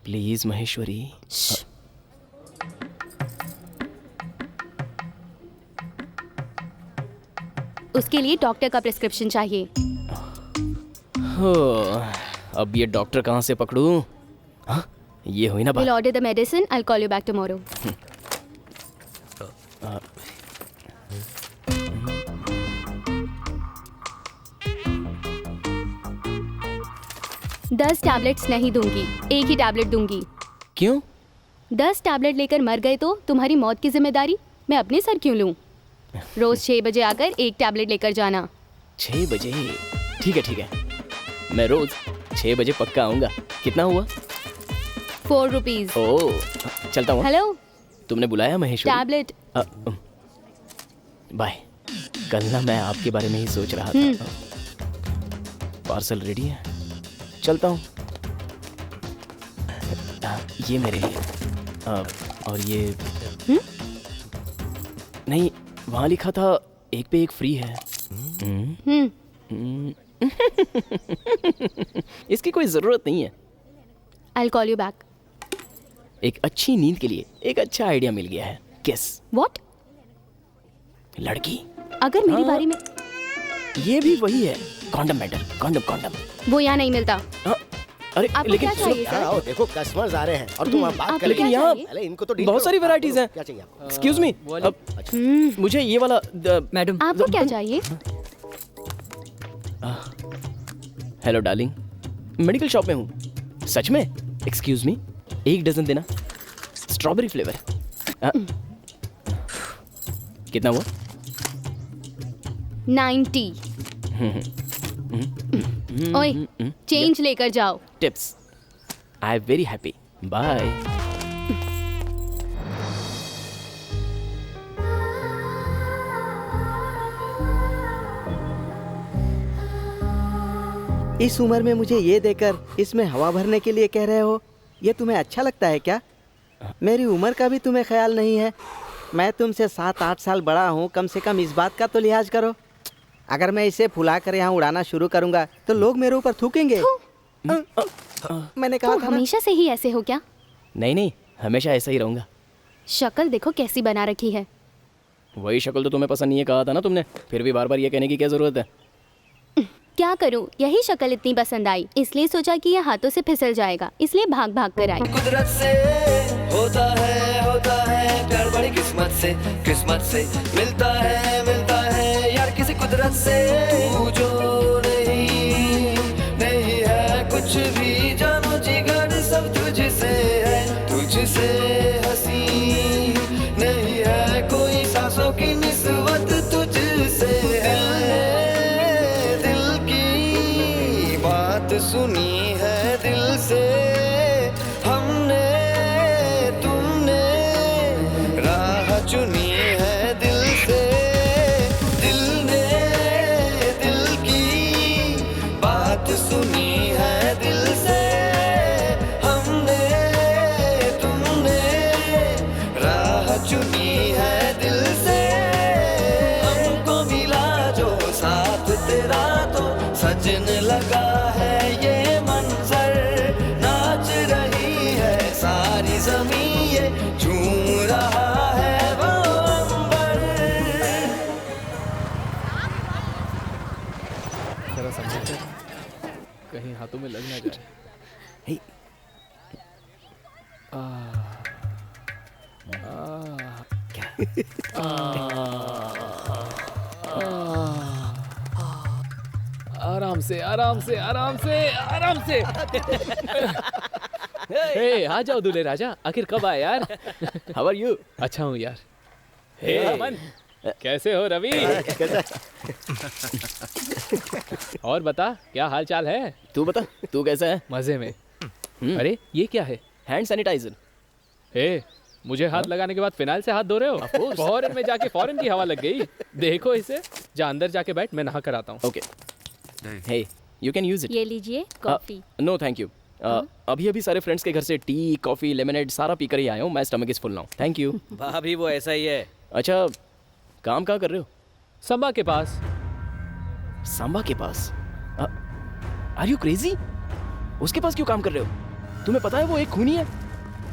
प्लीज महेश्वरी। उसके लिए डॉक्टर का प्रिस्क्रिप्शन चाहिए। अब ये डॉक्टर कहाँ से पकड़ूं? हाँ, ये हुई ना बात। We'll order the medicine. I'll call you back tomorrow. 10 tablets नहीं दूंगी, एक ही टैबलेट दूंगी। क्यों? 10 टैबलेट लेकर मर गए तो तुम्हारी मौत की जिम्मेदारी मैं अपने सर क्यों लूं? रोज 6 बजे आकर एक टैबलेट लेकर जाना। 6 बजे? ठीक है ठीक है, मैं रोज 6 बजे पक्का आऊंगा। कितना हुआ? 4 रुपीज। ओह, चलता हूँ। हेलो, तुमने बुलाया महेश्वरी? टैबलेट। बाय। कल ना मैं आपके बारे में ही सोच रहा था। पार्सल रेडी है, चलता हूँ। ये मेरे लिए। और ये नहीं, वहाँ लिखा था एक पे एक फ्री है। इसकी कोई जरूरत नहीं है। I'll call you back. एक अच्छी नींद के लिए एक अच्छा आइडिया मिल गया है। किस? What? लड़की। अगर मेरी बारी में। ये भी वही है। Condom matter. Condom condom. वो यहाँ नहीं मिलता। अरे आपको लेकिन क्या चाहिए सर? आओ देखो, कस्टमर्स आ रहे हैं और तुम बात आपको कर। लेकिन क्या यहाँ पहले इनको तो डील बहुत करो। सारी वैरायटीज हैं। क्या चाहिए आपको? एक्सक्यूज मी, मुझे ये वाला मैडम। आपको क्या चाहिए? हेलो डार्लिंग, मेडिकल शॉप में हूँ। सच में? एक्सक्यूज मी, 1 डजन देना, स्ट्रॉबेरी फ्लेवर। कितना हुआ? 90। ओए, चेंज लेकर जाओ। Tips. I am very happy. Bye. इस उम्र में मुझे ये देकर इसमें हवा भरने के लिए कह रहे हो, ये तुम्हें अच्छा लगता है क्या? मेरी उम्र का भी तुम्हें ख्याल नहीं है। मैं तुमसे 7-8 साल बड़ा हूँ, कम से कम इस बात का तो लिहाज करो। अगर मैं इसे फुला कर यहाँ उड़ाना शुरू करूँगा तो लोग मेरे ऊपर थूकेंगे। मैंने कहा तुम था ना। हमेशा से ही ऐसे हो क्या? नहीं नहीं, हमेशा ऐसा ही रहूंगा। शक्ल देखो कैसी बना रखी है। वही शक्ल तो तुम्हें पसंद नहीं है कहा था ना तुमने, फिर भी बार बार ये कहने की क्या जरूरत है? क्या करूं, यही शक्ल इतनी पसंद आई, इसलिए सोचा कि ये हाथों से फिसल जाएगा, इसलिए भाग भाग कर आई। कुदरत से होता है प्यार बड़ी किस्मत से मिलता है यार किसी कुदरत से। तू जो नहीं है कुछ भी जा हाथों में लग ना जाए। हे, आराम से आराम से आराम से आराम से। हे आ जाओ दूल्हे राजा, आखिर कब आए यार? How are you? अच्छा हूँ यार। हे अमन, कैसे हो रवि? कैसा? और बता, क्या हाल चाल है? तू बता, तू कैसा है? मजे में। अरे ये क्या है? Hand sanitiser. हे, मुझे हाथ लगाने के बाद फिनाइल से हाथ धो रहे हो? फॉरेन में जाके फॉरेन की हवा लग गई। देखो इसे, जा अंदर जाके बैठ, मैं नहा कर आता हूँ। Okay. Hey, you can use it. ये लीजिए कॉफी। No thank you. अभी अभी सारे फ्रेंड्स के घर से टी, कॉफी, लेमनेड सारा पी कर ही आया हूँ। मैं stomach is full now. Thank you. भाभी वो ऐसा ही है। अच्छा, काम कहाँ कर रहे हो? संबा के पास। सांबा के पास? Are you crazy? उसके पास क्यों काम कर रहे हो? तुम्हें पता है वो एक खूनी है।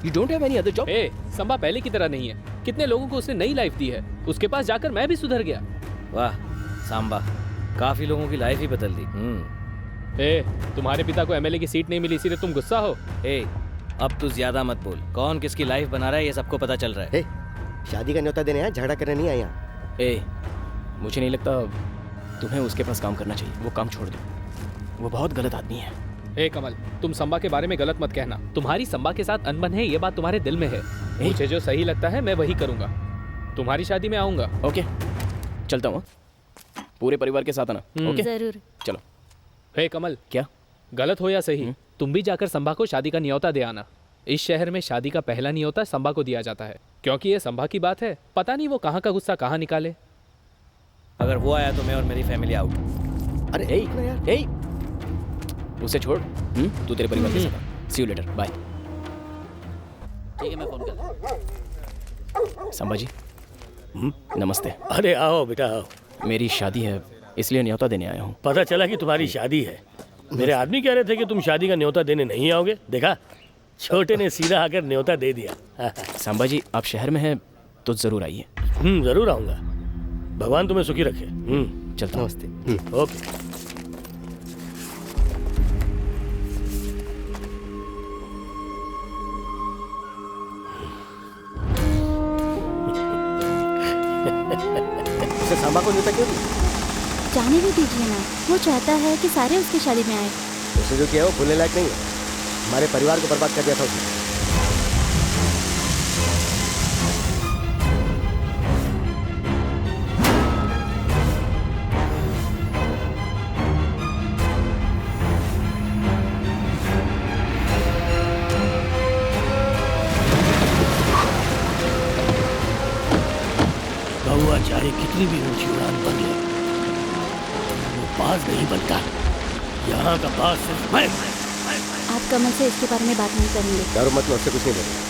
You don't have any other job. ए, संबा पहले की तरह नहीं है। कितने लोगों को उसने नई लाइफ दी है। उसके पास जाकर मैं भी सुधर गया। वाह सांबा, काफी लोगों की लाइफ ही बदल दी। ए, तुम्हारे पिता को एमएलए की सीट नहीं मिली इसीलिए तुम गुस्सा हो? ए, अब तू ज्यादा मत बोल। कौन किसकी लाइफ बना रहा है ये सबको पता चल रहा है। शादी का न्योता देने आया, झगड़ा करने नहीं आया। ए, मुझे नहीं लगता तुम्हें उसके पास काम करना चाहिए। वो काम छोड़ दो, वो बहुत गलत आदमी है। ए कमल, तुम संबा के बारे में गलत मत कहना। तुम्हारी संबा के साथ अनबन है, ये बात तुम्हारे दिल में है। मुझे जो सही लगता है मैं वही करूंगा। तुम्हारी शादी में आऊंगा। ओके, चलता हूँ। पूरे परिवार के साथ आना। ओके जरूर। चलो। हे कमल, क्या गलत हो या सही, तुम भी जाकर संबा को शादी का न्योता दे आना। इस शहर में शादी का पहला न्योता संबा को दिया जाता है, क्योंकि ये संबा की बात है। पता नहीं वो कहाँ का गुस्सा कहाँ निकाले। अगर वो आया तो मैं और मेरी फैमिली आउट। अरे ए, ए, उसे छोड़। तू तेरे परिवार के साथ। सी यू लेटर, बाय। ठीक है, मैं फोन कर। संबा जी, नमस्ते। अरे आओ बेटा आओ। मेरी शादी है, इसलिए न्योता देने आया हूँ। पता चला कि तुम्हारी शादी है। मेरे आदमी कह रहे थे कि तुम शादी का न्योता देने नहीं आओगे। देखा, छोटे ने सीधा आकर न्योता दे दिया। सांबा जी, आप शहर में हैं तो जरूर आइए। जरूर आऊंगा। भगवान तुम्हें सुखी रखे। चलता हूँ। नमस्ते। ओके। उसे सांबा को न्योता क्यों दी? जाने भी दीजिए ना, वो चाहता है कि सारे उसकी शादी में आए। उसने जो किया वो भूलने लायक नहीं है। हमारे परिवार को बर्बाद कर दिया था उसने। कौवा चाहे कितनी भी ऊंची उड़ान भर ले, वो बाज नहीं बनता। यहाँ का बाज सिर्फ मैं। आप कमल से इसके बारे में बात नहीं करेंगे? डरो मत, मैं उससे कुछ नहीं बोलूंगा।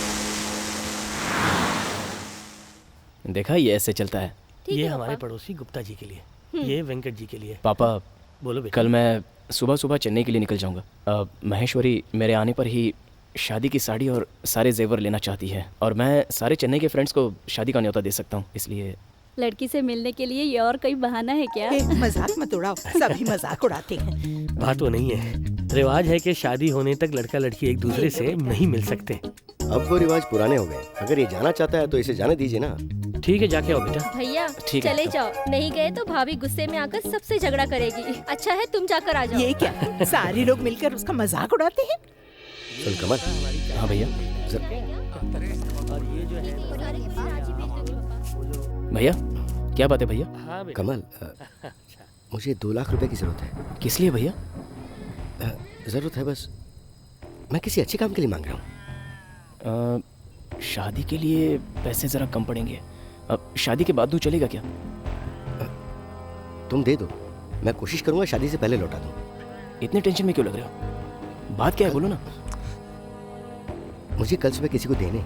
देखा, ये ऐसे चलता है। ये हमारे पड़ोसी गुप्ता जी के लिए, ये वेंकट जी के लिए। पापा, बोलो बेटा। कल मैं सुबह सुबह चेन्नई के लिए निकल जाऊंगा। महेश्वरी मेरे आने पर ही शादी की साड़ी और सारे जेवर लेना चाहती है, और मैं सारे चेन्नई के फ्रेंड्स को शादी का न्योता दे सकता हूँ। इसलिए लड़की से मिलने के लिए ये और कोई बहाना है क्या? मजाक मत उड़ाओ, सभी मजाक उड़ाते हैं। बात वो नहीं है, रिवाज है कि शादी होने तक लड़का लड़की एक दूसरे से नहीं मिल सकते। अब वो रिवाज पुराने हो गए। अगर ये जाना चाहता है तो इसे जाने दीजिए ना। ठीक है, जाके आओ बेटा। भैया ठीक है। चले जाओ, नहीं गए तो भाभी गुस्से में आकर सबसे झगड़ा करेगी। अच्छा है तुम जाकर आ जाओ। ये क्या, सारे लोग मिलकर उसका मजाक उड़ाते हैं? सुन कमल। हाँ भैया। भैया, क्या बात है भैया? हाँ बेटा। कमल, मुझे 2 लाख रुपए की जरूरत है। किस लिए भैया? जरूरत है बस। मैं किसी अच्छे काम के लिए मांग रहा हूँ। शादी के लिए पैसे जरा कम पड़ेंगे। अब शादी के बाद दूं चलेगा क्या? तुम दे दो, मैं कोशिश करूंगा शादी से पहले लौटा दूं। इतने टेंशन में क्यों लग रहे हो? बात क्या है, बोलो ना। मुझे कल सुबह किसी को देने,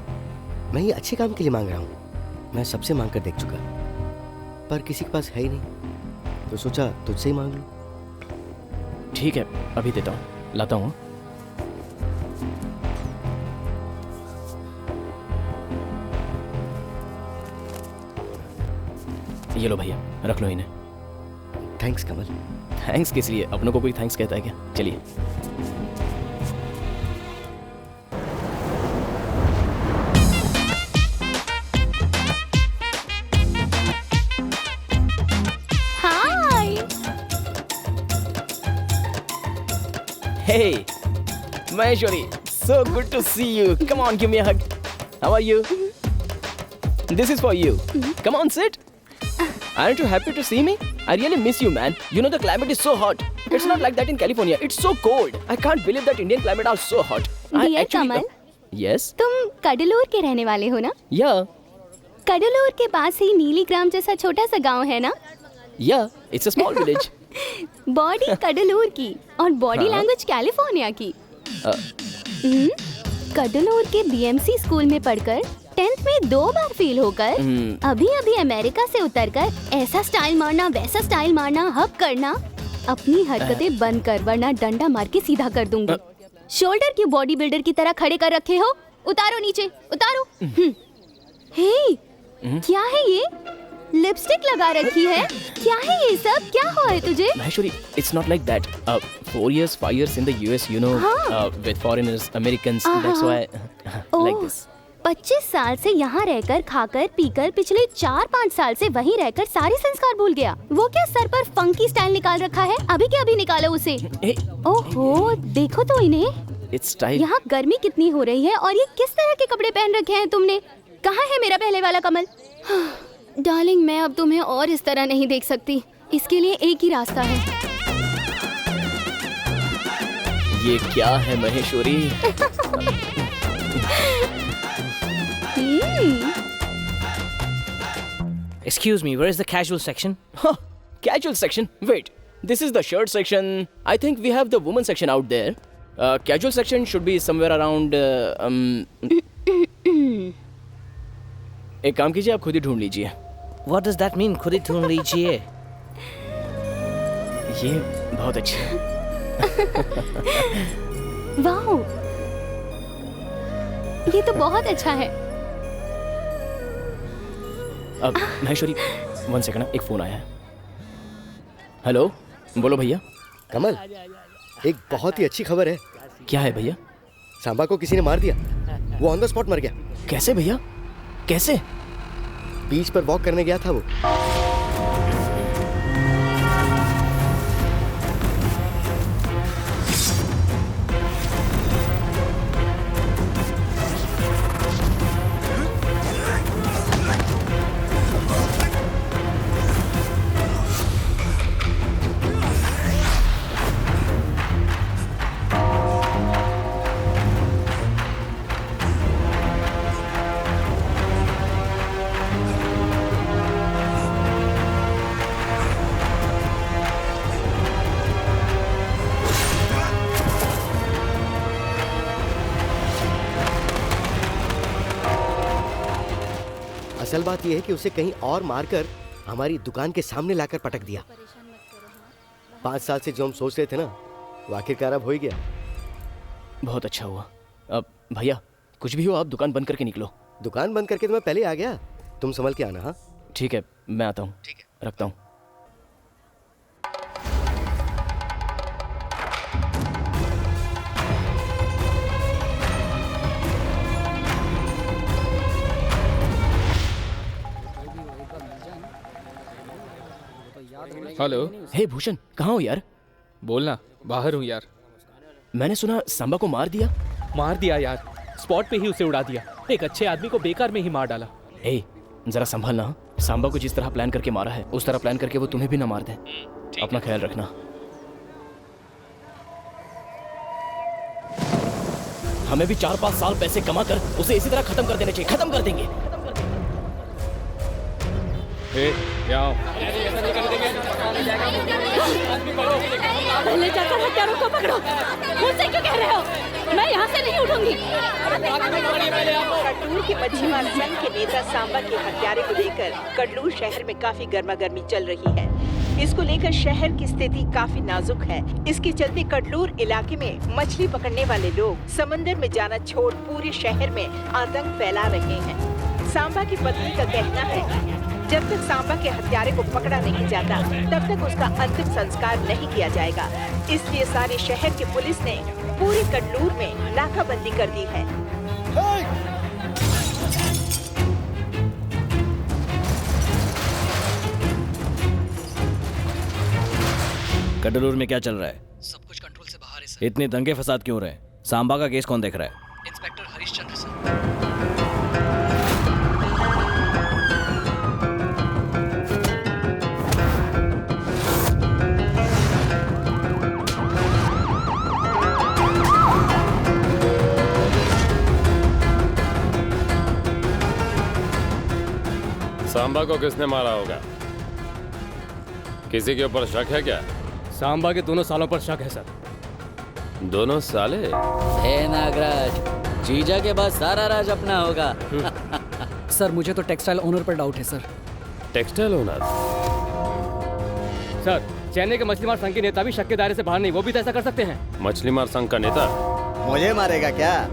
मैं ये अच्छे काम के लिए मांग रहा हूँ। मैं सबसे मांग कर देख चुका, पर किसी के पास है ही नहीं, तो सोचा तुझसे ही मांग लूं। ठीक है, अभी देता हूँ, लाता हूँ। ये लो भैया, रख लो इन्हें। थैंक्स कमल। थैंक्स किस लिए? अपनों को कोई थैंक्स कहता है क्या? चलिए। हाय। Hey, Maheshwari, so good to see you. Come on, give me a hug. How are you? This is for you. Come on, sit. Aren't you happy to see me? I really miss you, man. You know the climate is so hot. It's not like that in California. It's so cold. I can't believe that Indian climate are so hot. Dear Kamal, Yes? तुम कडलूर के रहने वाले हो ना? Yeah. Cuddalore के पास ही नीलीग्राम जैसा छोटा सा गांव है ना? Yeah, it's a small village. Body Cuddalore की और बॉडी लैंग्वेज कैलिफोर्निया की। कडलूर के बीएमसी स्कूल में पढ़कर 10th में 2 बार फेल होकर अभी अभी अमेरिका से उतरकर ऐसा स्टाइल मारना वैसा स्टाइल मारना हक करना, अपनी हरकतें बंद कर वरना डंडा मार के सीधा कर दूंगी। शोल्डर की बॉडी बिल्डर की तरह खड़े कर रखे हो, उतारो नीचे, उतारो। हे, क्या है ये? लिपस्टिक लगा रखी है, क्या है ये सब? क्या हुआ है तुझे? Maheshwari, it's not like that. 4 years, 5 years in the US, you know, with foreigners, Americans, that's why like this. 25 साल से यहाँ रहकर खाकर पीकर पिछले 4-5 साल से वहीं रहकर सारे संस्कार भूल गया। वो क्या सर पर फंकी स्टाइल निकाल रखा है? अभी के अभी निकालो उसे। ओहो, देखो तो इन्हें। It's style. यहाँ गर्मी कितनी हो रही है और ये किस तरह के कपड़े पहन रखे हैं तुमने? कहाँ है मेरा पहले वाला कमल? डार्लिंग, मैं अब तुम्हें और इस तरह नहीं देख सकती। इसके लिए एक ही रास्ता है। ये क्या है Maheshwari? Excuse me, where is the casual section? Casual section? Wait, this is the shirt section. I think we have the woman section out there. Casual section should be somewhere around. एक काम कीजिए, आप खुद ही ढूंढ लीजिए। What does that mean? खुद ही ढूंढ लीजिए। ये बहुत अच्छा है। वाओ, ये तो बहुत अच्छा है। अब महेश्वरी, 1 सेकंड, एक फोन आया है। हेलो, बोलो भैया। कमल, एक बहुत ही अच्छी खबर है। क्या है भैया? सांबा को किसी ने मार दिया। वो ऑन द स्पॉट मर गया। कैसे भैया? कैसे? बीच पर वॉक करने गया था वो। असल बात यह है कि उसे कहीं और मारकर हमारी दुकान के सामने लाकर पटक दिया। 5 साल से जो हम सोच रहे थे ना, वो आखिरकार अब हो ही गया। बहुत अच्छा हुआ। अब भैया, कुछ भी हो आप दुकान बंद करके निकलो। दुकान बंद करके तो मैं पहले आ गया। तुम संभल के आना। हाँ ठीक है, मैं आता हूँ। ठीक है, रखता हूँ। हेलो। हे भूषण, कहाँ हो यार? बोलना, बाहर हूँ यार। मैंने सुना सांबा को मार दिया। मार दिया यार, स्पॉट पे ही उसे उड़ा दिया। एक अच्छे आदमी को बेकार में ही मार डाला। ए, जरा संभलना। सांबा को जिस तरह प्लान करके मारा है, उस तरह प्लान करके वो तुम्हें भी ना मार दे। अपना ख्याल रखना। हमें भी 4-5 साल पैसे कमा कर उसे इसी तरह खत्म कर देना चाहिए। खत्म कर देंगे। पहले जाकर हत्यारों को पकड़ो। मुझसे क्यों कह रहे हो? मैं यहाँ से नहीं उठूंगी। कडलूर के मच्छीमार संघ के नेता सांबा के हत्यारे को लेकर कडलूर शहर में काफी गर्मागर्मी चल रही है। इसको लेकर शहर की स्थिति काफी नाजुक है। इसके चलते कडलूर इलाके में मछली पकड़ने वाले लोग समंदर में जाना छोड़ पूरे शहर में आतंक फैला रहे हैं। सांबा की पत्नी का कहना है जब तक सांबा के हत्यारे को पकड़ा नहीं जाता तब तक उसका अंतिम संस्कार नहीं किया जाएगा। इसलिए सारे शहर की पुलिस ने पूरे कटलूर में नाकाबंदी कर दी है। कटलूर में क्या चल रहा है? सब कुछ कंट्रोल से बाहर है सर। इतने दंगे फसाद क्यों रहे? सांबा का केस कौन देख रहा है? Inspector Harishchandra sir. सांबा को किसने मारा होगा? किसी के ऊपर शक है क्या? सांबा के दोनों सालों पर शक है सर। दोनों साले? हे नागराज, जीजा के बाद सारा राज अपना होगा। सर मुझे तो टेक्सटाइल ओनर पर डाउट है sir. Textile owner? Sir Chennai के मछली मार संघ के नेता भी शक के दायरे से बाहर नहीं, वो भी तो ऐसा कर सकते हैं। मछली मार संघ का नेता मुझे मारेगा क्या?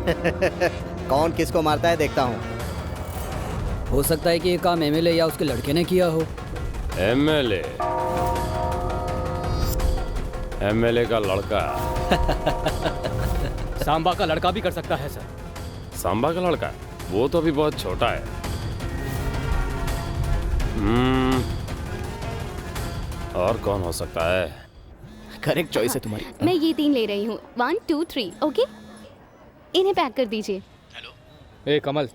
कौन किसको मारता है देखता हूँ। हो सकता है कि ये काम एमएलए या उसके लड़के ने किया हो। एमएलए? एमएलए का लड़का? सांबा का लड़का भी कर सकता है सर। सांबा का लड़का? वो तो अभी बहुत छोटा है। और कौन हो सकता है? करेक्ट चॉइस है तुम्हारी। मैं ये 3 ले रही हूँ। 1 2 3 ओके, इन्हें पैक कर दीजिए। ए कमल।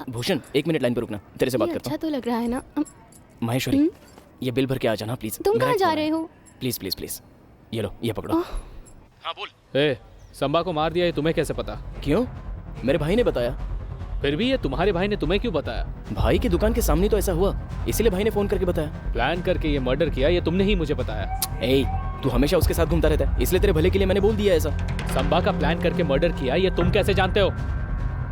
भूषण 1 मिनट लाइन पर रुकना, तेरे से बात ये करता अच्छा तो लग रहा है ना। महेश्वरी ये बिल भर के आ जाना प्लीज। तुम कहाँ जा रहे हो? प्लीज प्लीज प्लीज, ये लो, ये पकड़ो। हाँ बोल। ए संबा को मार दिया ये तुम्हें कैसे पता? क्यों? मेरे भाई ने बताया। फिर भी ये तुम्हारे भाई ने तुम्हें क्यों बताया? भाई की दुकान के सामने तो ऐसा हुआ, इसीलिए भाई ने फोन करके बताया। प्लान करके ये मर्डर किया ये तुमने ही मुझे बताया। ए, तू हमेशा उसके साथ घूमता रहता है, इसलिए तेरे भले के लिए मैंने बोल दिया ऐसा। संबा का प्लान करके मर्डर किया ये तुम कैसे जानते हो?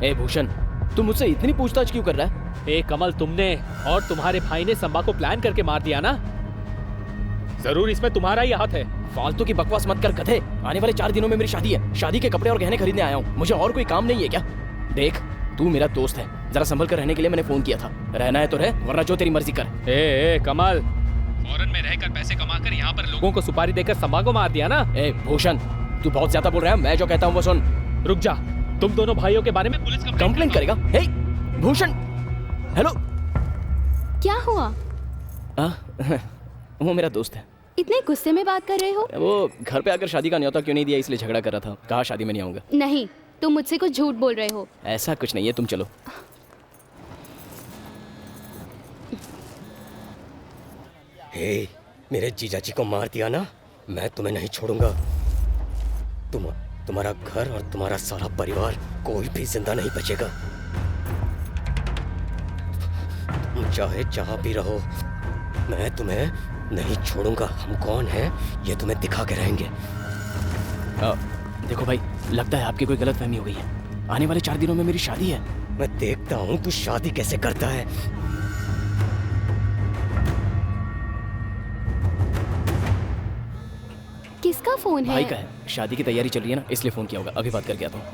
ए भूषण, तू मुझसे इतनी पूछताछ क्यों कर रहा है? ए कमल, तुमने और तुम्हारे भाई ने संबा को प्लान करके मार दिया ना? जरूर इसमें तुम्हारा ही हाथ है। फालतू की बकवास मत कर गधे। आने वाले 4 दिनों में मेरी शादी है, शादी के कपड़े और गहने खरीदने आया हूँ। मुझे और कोई काम नहीं है क्या? देख, तू मेरा दोस्त है, जरा संभल कर रहने के लिए मैंने फोन किया था। रहना है तो रह, वरना जो तेरी मर्जी कर। ए कमल, फॉरेन में रहकर पैसे कमाकर यहाँ पर लोगों को सुपारी देकर संबा को मार दिया ना? ए भूषण, तू बहुत ज्यादा बोल रहा है। मैं जो कहता हूँ वो सुन। रुक जा, तुम दोनों भाइयों के बारे में पुलिस कंप्लेंट करेगा? हे भूषण, हेलो। क्या हुआ? वो मेरा दोस्त है। इतने गुस्से में बात कर रहे हो? वो घर पे आकर शादी का न्योता क्यों नहीं दिया इसलिए झगड़ा कर रहा था। कहा शादी में नहीं आऊंगा। नहीं, तुम मुझसे कुछ झूठ बोल रहे हो। ऐसा कुछ नहीं है, तुम चलो। हे, मेरे जीजा जी को मार दिया ना, मैं तुम्हें नहीं छोड़ूंगा। तुम्हारा घर और तुम्हारा सारा परिवार कोई भी जिंदा नहीं बचेगा। तुम चाहे जहां भी रहो, मैं तुम्हें नहीं छोड़ूंगा। हम कौन हैं ये तुम्हें दिखा के रहेंगे। देखो भाई, लगता है आपकी कोई गलतफहमी हो गई है। आने वाले 4 दिनों में मेरी शादी है। मैं देखता हूं तू शादी कैसे करता है। किसका फोन है? भाई का है, शादी की तैयारी चल रही है ना, इसलिए फोन किया होगा। अभी बात करके आता हूँ।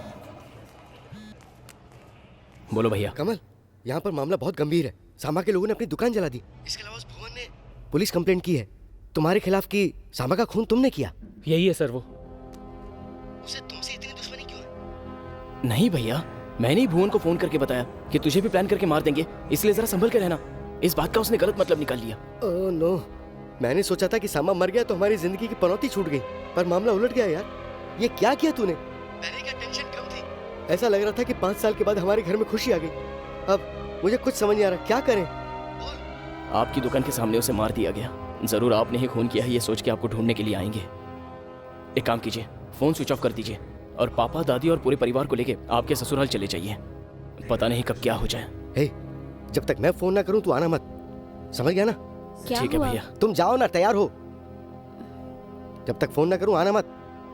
बोलो भैया। कमल, यहाँ पर मामला बहुत गंभीर है। सामा के लोगों ने अपनी दुकान जला दी। इसके अलावा उस भुवन ने पुलिस कंप्लेंट की है तुम्हारे खिलाफ कि सामा का खून तुमने किया। यही है सर वो। उसे तुमसे इतनी दुश्मनी क्यों है? नहीं भैया, मैंने ही भुवन को फोन करके बताया कि तुझे भी प्लान करके मार देंगे, इसलिए जरा संभल के रहना। इस बात का उसने गलत मतलब निकाल लिया। ओह नो, मैंने सोचा था कि सामा मर गया तो हमारी जिंदगी की पनौती छूट गई, पर मामला उलट गया यार। ये क्या किया तूने? पहले क्या टेंशन कम थी। ऐसा लग रहा था कि 5 साल के बाद हमारे घर में खुशी आ गई। अब मुझे कुछ समझ नहीं आ रहा, क्या करें? आपकी दुकान के सामने उसे मार दिया गया। जरूर आपने ही खून किया है, ये सोच के आपको ढूंढने के लिए आएंगे। एक काम कीजिए, फोन स्विच ऑफ कर दीजिए और पापा दादी और पूरे परिवार को लेके आपके ससुराल चले जाइए। पता नहीं कब क्या हो जाए। हे, जब तक मैं फोन ना करूं तू आना मत, समझ गया ना? ठीक है भैया। तुम जाओ ना, तैयार हो। जब तक फोन ना करूं आना मत,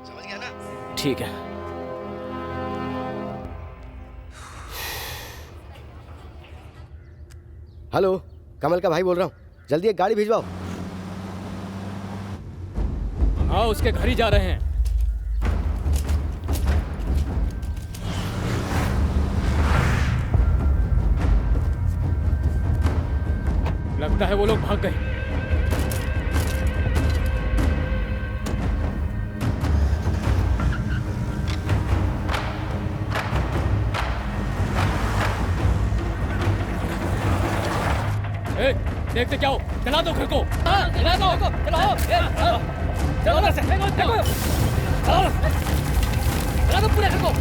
समझ गया ना? ठीक है। हेलो, कमल का भाई बोल रहा हूँ, जल्दी एक गाड़ी भिजवाओ। हाँ, उसके घर ही जा रहे हैं। लगता लगता है वो लोग भाग गए। ए, देखते क्या हो, चला दो घर को। चला दो, चलाओ, चलो ना से, चलो, चला दो पूरे घर को।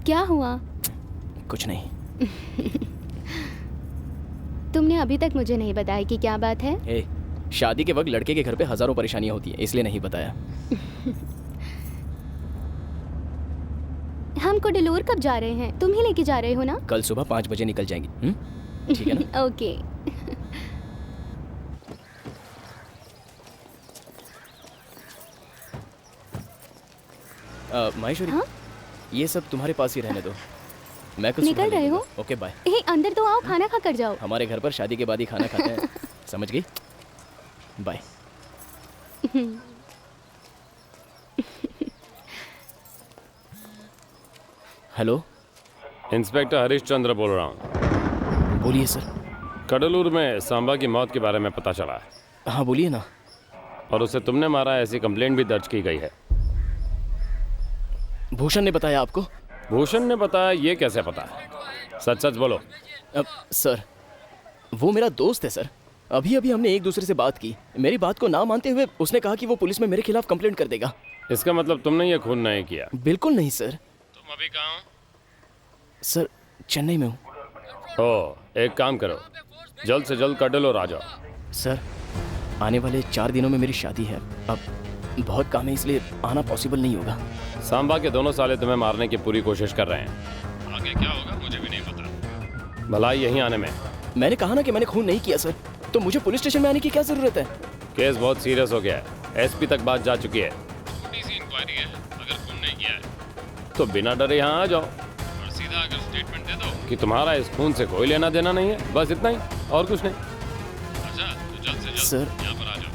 क्या हुआ? कुछ नहीं। तुमने अभी तक मुझे नहीं बताया कि क्या बात है। ए, शादी के वक्त लड़के के घर पे हजारों परेशानियां होती हैं, इसलिए नहीं बताया। हम कोडलूर कब जा रहे हैं? तुम ही लेके जा रहे हो ना? कल सुबह 5 बजे निकल जाएंगी। ठीक है ना? ओके। माहेश्वरी, ये सब तुम्हारे पास ही रहने दो। मैं कुछ निकल रहे हो? Okay bye. हे, अंदर तो आओ, खाना खा कर जाओ। हमारे घर पर शादी के बाद ही खाना खाते हैं। समझ गई? Bye. Hello, inspector Harish Chandra बोल रहा हूँ। बोलिए सर। कडलूर में सांबा की मौत के बारे में पता चला है। हाँ बोलिए ना। और उसे तुमने मारा, ऐसी कंप्लेंट भी दर्ज की गई है। भूषण ने बताया आपको? भूषण ने बताया, ये कैसे पता? सच सच बोलो। सर, वो मेरा दोस्त है सर। अभी अभी हमने एक दूसरे से बात की। मेरी बात को ना मानते हुए उसने कहा कि वो पुलिस में मेरे खिलाफ कंप्लेंट कर देगा। इसका मतलब तुमने ये खून नहीं किया? बिल्कुल नहीं सर। तुम अभी कहाँ हो? सर, चेन्नई में हूँ। ओह, एक काम करो, जल्द से जल्द कडलूर आ जाओ। सर, आने वाले 4 दिनों में मेरी शादी है। अब बहुत काम है, इसलिए आना पॉसिबल नहीं होगा। सांबा के दोनों साले तुम्हें मारने की पूरी कोशिश कर रहे हैं। आगे क्या होगा मुझे भी नहीं पता। भलाई यहीं आने में। मैंने कहा ना कि मैंने खून नहीं किया सर, तो मुझे पुलिस स्टेशन में आने की क्या जरूरत है? केस बहुत सीरियस हो गया है। एसपी तक बात जा चुकी है। छोटी सी इंक्वायरी है। अगर खून नहीं किया है तो बिना डरे यहाँ आ जाओ और सीधा अगर स्टेटमेंट दे दो कि तुम्हारा इस खून से कोई लेना देना नहीं है, बस इतना ही, और कुछ नहीं। अच्छा, तो जल्द से जल्द सर, यहाँ पर आ जाओ।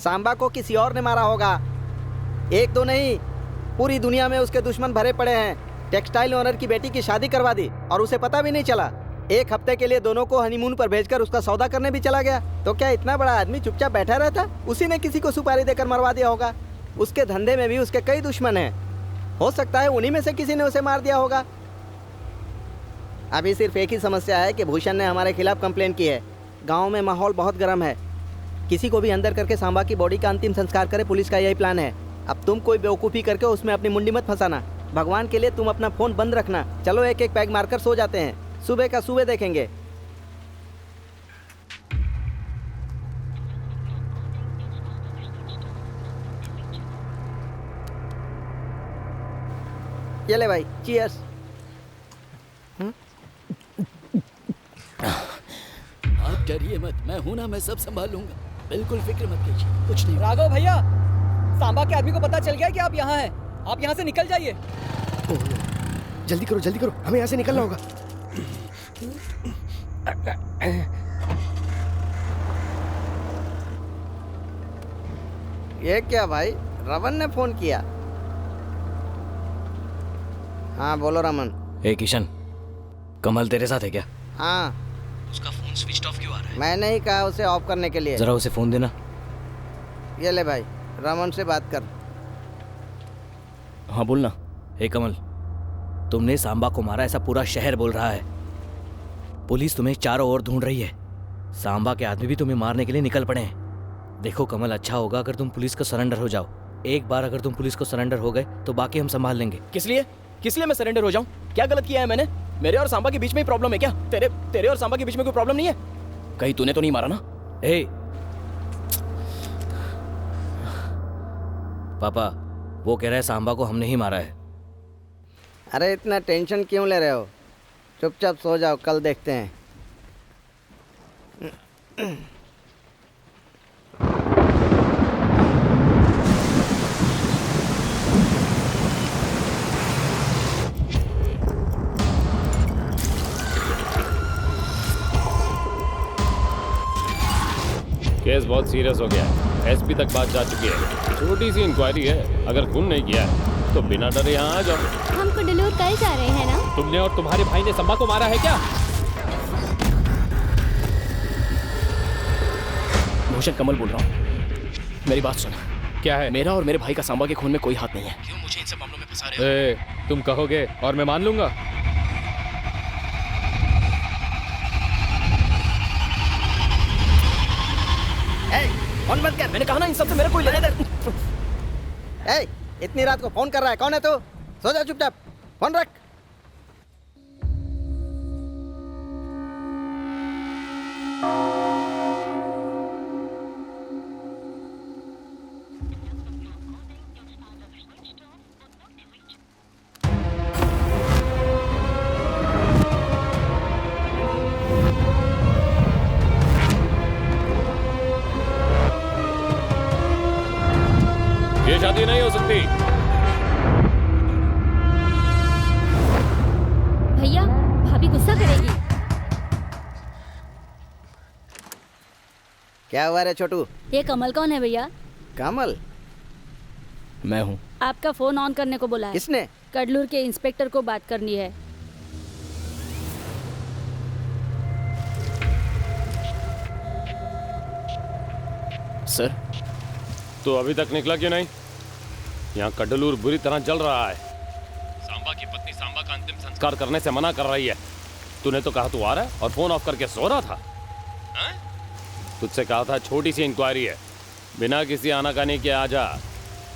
सांबा को किसी और ने मारा होगा। एक दो नहीं, पूरी दुनिया में उसके दुश्मन भरे पड़े हैं। टेक्सटाइल ओनर की बेटी की शादी करवा दी और उसे पता भी नहीं चला। 1 हफ्ते के लिए दोनों को हनीमून पर भेजकर उसका सौदा करने भी चला गया। तो क्या इतना बड़ा आदमी चुपचाप बैठा रहता? उसी ने किसी को सुपारी देकर मरवा दिया होगा। उसके धंधे में भी उसके कई दुश्मन हैं। हो सकता है उन्हीं में से किसी ने उसे मार दिया होगा। अभी सिर्फ एक ही समस्या है कि भूषण ने हमारे खिलाफ कंप्लेंट की है। गाँव में माहौल बहुत गर्म है। किसी को भी अंदर करके सांबा की बॉडी का अंतिम संस्कार करे, पुलिस का यही प्लान है। अब तुम कोई बेवकूफ़ी करके उसमें अपनी मुंडी मत फंसाना। भगवान के लिए तुम अपना फ़ोन बंद रखना। चलो एक एक पैग मारकर सो जाते हैं, सुबह का सुबह देखेंगे। ये ले भाई, चीयर्स। आप डरिए मत, मैं हूं ना, मैं सब संभाल लूंगा। बिल्कुल फिक्र मत कीजिए, कुछ नहीं। राघव भैया, सांबा के आदमी को पता चल गया कि आप यहाँ हैं। आप यहाँ से निकल जाइए। जल्दी करो, हमें यहाँ से निकलना होगा। ये क्या भाई, रमन ने फोन किया? हाँ बोलो रमन। ए किशन, कमल तेरे साथ है क्या? हाँ। उसका फोन स्विच ऑफ क्यों आ रहा है? मैंने ही कहा उसे ऑफ करने के लिए। जरा उसे फोन देना। ये ले भाई, रमन से बात कर। हाँ बोलना। ए कमल, तुमने सांबा को मारा ऐसा पूरा शहर बोल रहा है। पुलिस तुम्हें चारों ओर ढूंढ रही है। सांबा के आदमी भी तुम्हें मारने के लिए निकल पड़े हैं। देखो कमल, अच्छा होगा अगर तुम पुलिस को सरेंडर हो जाओ। एक बार अगर तुम पुलिस को सरेंडर हो गए तो बाकी हम संभाल लेंगे। किस लिए मैं सरेंडर हो जाऊं? क्या गलत किया है मैंने? मेरे और सांबा के बीच में ही प्रॉब्लम है क्या? तेरे और सांबा के बीच में कोई प्रॉब्लम नहीं है? कहीं तूने तो नहीं मारा ना? ए, पापा वो कह रहे हैं सांबा को हमने ही मारा है। अरे इतना टेंशन क्यों ले रहे हो? चुपचाप सो जाओ, कल देखते हैं। केस बहुत सीरियस हो गया है, एसपी तक बात जा चुकी है। छोटी सी इंक्वायरी है, अगर खून नहीं किया है तो बिना डरे यहाँ आ जाओ। हम कुंडलूर कल जा रहे हैं ना? तुमने और तुम्हारे भाई ने संबा को मारा है क्या? भूषण कमल बोल रहा हूँ, मेरी बात सुनो। क्या है? मेरा और मेरे भाई का सांबा के खून में कोई हाथ नहीं है। क्यों मुझे इन सब मामलों में फंसा रहे हो? तुम कहोगे और मैं मान लूंगा। फोन बंद कर। मैंने कहा ना इन सब से मेरा कोई लेना देना। इतनी रात को फोन कर रहा है, कौन है तू? सो जा चुपचाप, फोन रख। ये शादी नहीं हो सकती। भैया भाभी गुस्सा करेगी। क्या हुआ रे छोटू? ये कमल कौन है भैया? कमल? मैं हूँ। आपका फोन ऑन करने को बोला है। किसने? कडलूर के इंस्पेक्टर को बात करनी है। सर तो अभी तक निकला क्यों नहीं? यहाँ कडलूर बुरी तरह जल रहा है। सांबा की पत्नी सांबा का अंतिम संस्कार करने से मना कर रही है। तूने तो कहा तू आ रहा है और फोन ऑफ करके सो रहा था। तुझसे कहा था छोटी सी इंक्वायरी है, बिना किसी आनाकानी के आ जा,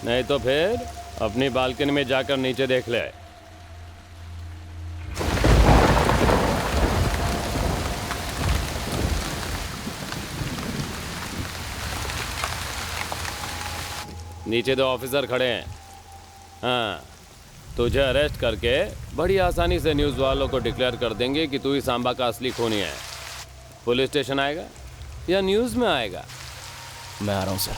नहीं तो फिर अपनी बालकनी में जाकर नीचे देख ले। नीचे दो ऑफिसर खड़े हैं। हाँ, तुझे अरेस्ट करके बड़ी आसानी से न्यूज़ वालों को डिक्लेयर कर देंगे कि तू ही सांबा का असली खूनी है। पुलिस स्टेशन आएगा या न्यूज़ में आएगा? मैं आ रहा हूँ सर।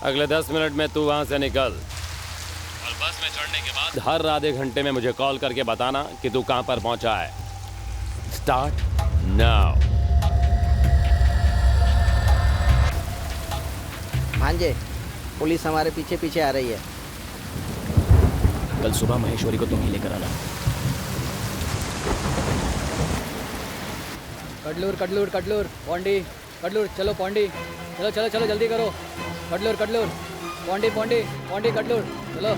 अगले 10 मिनट में तू वहाँ से निकल और बस में चढ़ने के बाद हर आधे घंटे में मुझे कॉल करके बताना कि तू कहाँ पर पहुँचा है। Start now. भांजे, पुलिस हमारे पीछे पीछे आ रही है। कल सुबह महेश्वरी को तुम ही लेकर आना। कडलूर कडलूर कडलूर पौंडी कडलूर, चलो पौंडी, चलो चलो चलो जल्दी करो। कडलूर कडलूर पौंडी पौंडी पौंडी कडलूर, चलो।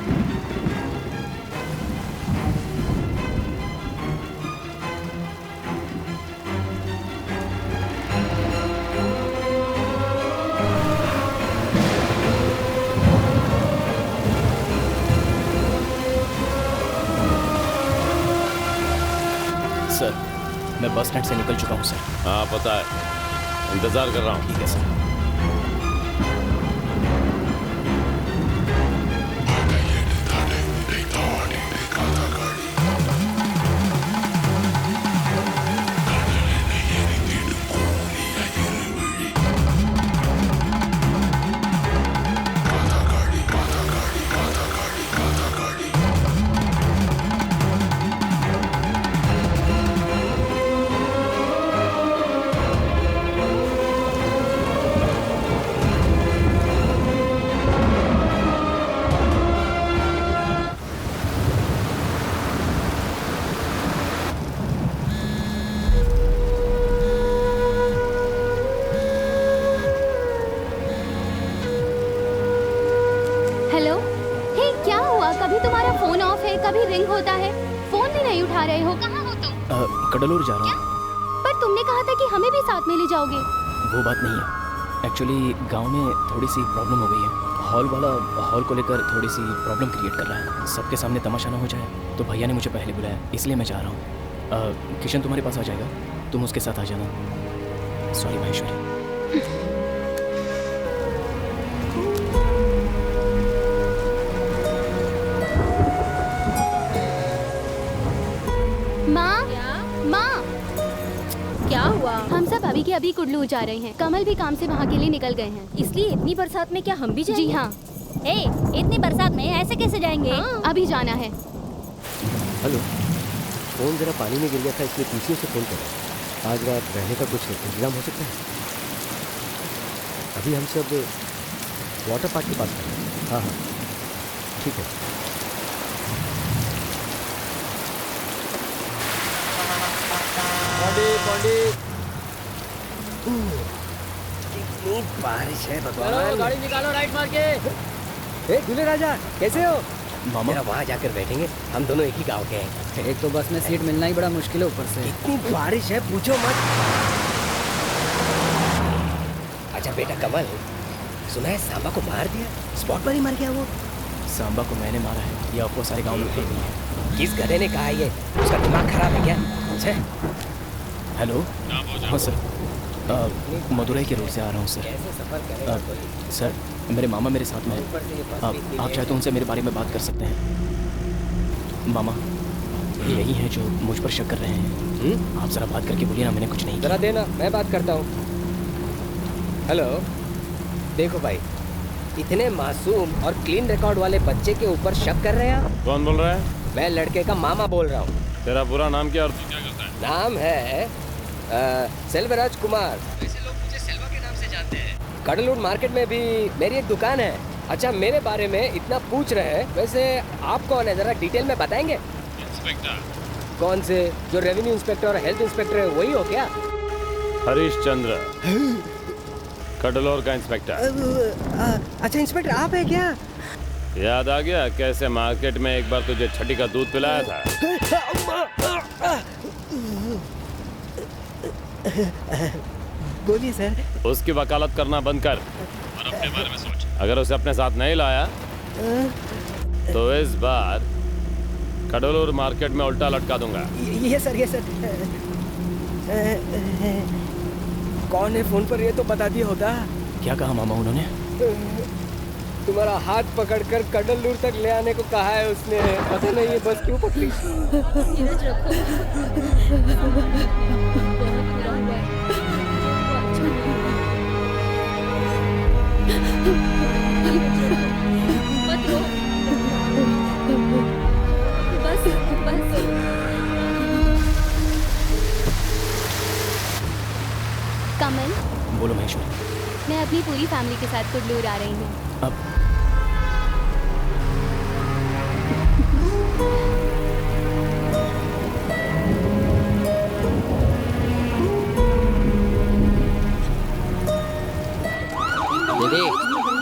सर मैं बस स्टैंड से निकल चुका हूँ सर। हाँ पता है, इंतजार कर रहा हूँ। ठीक है सर। कभी रिंग होता है, फोन भी नहीं उठा रहे हो। कहाँ हो तुम? कडलूर जा रहा हूँ। पर तुमने कहा था कि हमें भी साथ में ले जाओगे। वो बात नहीं है, एक्चुअली गांव में थोड़ी सी प्रॉब्लम हो गई है। हॉल वाला हॉल को लेकर थोड़ी सी प्रॉब्लम क्रिएट कर रहा है। सबके सामने तमाशा ना हो जाए, तो भैया ने मुझे पहले बुलाया, इसलिए मैं जा रहा हूँ। किशन तुम्हारे पास आ जाएगा, तुम उसके साथ आ जाना। सॉरी महेश्वरी। आंटी अभी कुडलू जा रहे हैं। कमल भी काम से वहाँ के लिए निकल गए हैं। इसलिए इतनी बरसात में क्या हम भी जाएंगे? जी हाँ। इतनी बरसात में ऐसे कैसे जाएंगे? अभी जाना है। हेलो, फोन जरा पानी में गिर गया था इसलिए पीसीओ से फोन करा। आज रात रहने का कुछ इंतजाम हो सकता है? अभी हम सब वाटर पार्क के पास हैं। हाँ हाँ ठीक है। कितनी बारिश है चलो गाड़ी निकालो राइट मार के। दूल्हे राजा कैसे हो? मामा जरा वहाँ जाकर बैठेंगे, हम दोनों एक ही गांव के हैं। एक तो बस में सीट मिलना ही बड़ा मुश्किल है, ऊपर से इतनी बारिश है पूछो मत। अच्छा बेटा कमल, सुना है सांबा को मार दिया, स्पॉट पर ही मर गया वो। सांबा को मैंने मारा है, ये आपको सारे गांव में फैल गई है। किस गधे ने कहा ये? उसका दिमाग खराब है क्या? छे। हेलो हाँ सर, मदुरई के रोड से आ रहा हूँ सर। सर मेरे मामा मेरे साथ में हैं। आप चाहे तो उनसे मेरे बारे में बात कर सकते हैं। मामा यही है जो मुझ पर शक कर रहे हैं। आप जरा बात करके बोलिए ना, मैंने कुछ नहीं जरा देना, मैं बात करता हूँ। हेलो, देखो भाई, इतने मासूम और क्लीन रिकॉर्ड वाले बच्चे के ऊपर शक कर रहे हैं आप? कौन बोल रहा है? मैं लड़के का मामा बोल रहा हूँ। तेरा पूरा नाम क्या और तू क्या करता है? नाम है सेल्वराज कुमार। वैसे लोग मुझे सेल्वा के नाम से जानते हैं। कडलूर मार्केट में भी मेरी एक दुकान है। अच्छा, मेरे बारे में इतना पूछ रहे हैं, वैसे आप कौन है जरा डिटेल में बताएंगे? इंस्पेक्टर। कौन से? जो रेवेन्यू इंस्पेक्टर और हेल्थ इंस्पेक्टर है वही हो क्या? हरीश चंद्र, कडलोर का इंस्पेक्टर। अच्छा इंस्पेक्टर आप है क्या? याद आ गया कैसे मार्केट में एक बार तुझे छठी का दूध पिलाया था? बोलिए सर। उसकी वकालत करना बंद कर और अपने बारे में सोच। अगर उसे अपने साथ नहीं लाया तो इस बार कडलोर मार्केट में उल्टा लटका दूंगा। ये सर, ये सर। कौन है फोन पर ये तो बता दिया होता। क्या कहा मामा उन्होंने? तुम्हारा हाथ पकड़कर कडलूर तक ले आने को कहा है उसने। पता नहीं ये बस क्यों पकड़ी। मत रो। बस बस। कमल, बोलो महेश्वरी। मैं अपनी पूरी फैमिली के साथ कुडलूर आ रही हूँ। अब दीदी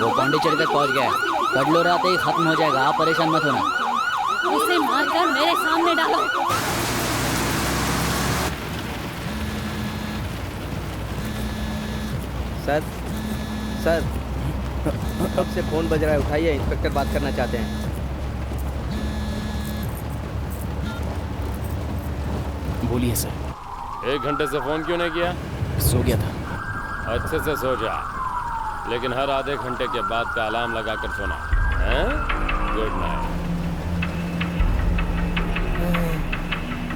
वो पांडिचेरी तक पहुंच गया है। कडलोर आते ही खत्म हो जाएगा, आप परेशान मत होना। उसे मारकर मेरे सामने डालो। सर सर, कब से फोन बज रहा है, उठाइए, इंस्पेक्टर बात करना चाहते हैं। बोलिए सर। 1 घंटे से फोन क्यों नहीं किया? सो गया था। अच्छे से सो जा, लेकिन हर आधे घंटे के बाद का अलार्म लगा कर सोना है। Good night.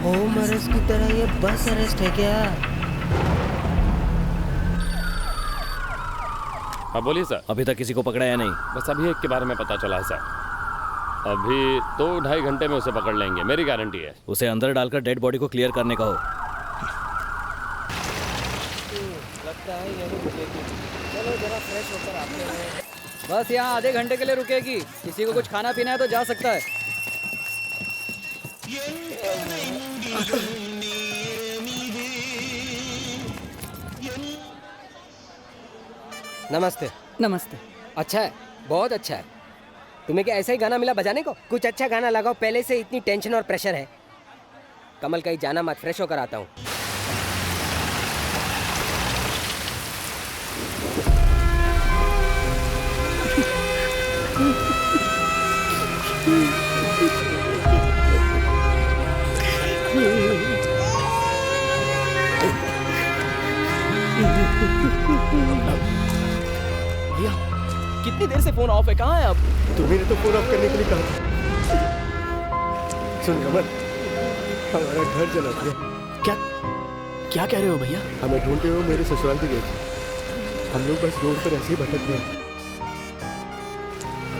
होम अरेस्ट की तरह ये बस अरेस्ट है क्या? हाँ बोलिए सर। अभी तक किसी को पकड़ा या नहीं? बस अभी एक के बारे में पता चला है सर। अभी 2-2.5 घंटे में उसे पकड़ लेंगे, मेरी गारंटी है। उसे अंदर डालकर डेड बॉडी को क्लियर करने का हो। लगता है यही रुकेगी। चलो जरा फ्रेश होकर आते हैं। बस यहाँ आधे घंटे के लिए रुकेगी। किसी को कुछ खाना पीना है तो जा सकता है। नमस्ते। नमस्ते। अच्छा है, बहुत अच्छा है। तुम्हें क्या ऐसा ही गाना मिला बजाने को? कुछ अच्छा गाना लगाओ, पहले से इतनी टेंशन और प्रेशर है। कमल कहीं जाना मत, फ्रेश होकर आता हूँ। भैया कितनी देर से फोन ऑफ है, कहाँ है आप? तुम्हें तो फोन ऑफ करने के लिए कहा था। सुन कमल, हमारा घर जला दिया। क्या क्या कह रहे हो भैया? हमें ढूंढते हुए मेरे ससुराल भी गए थे। हम लोग बस रोड पर ऐसे ही भटक गए।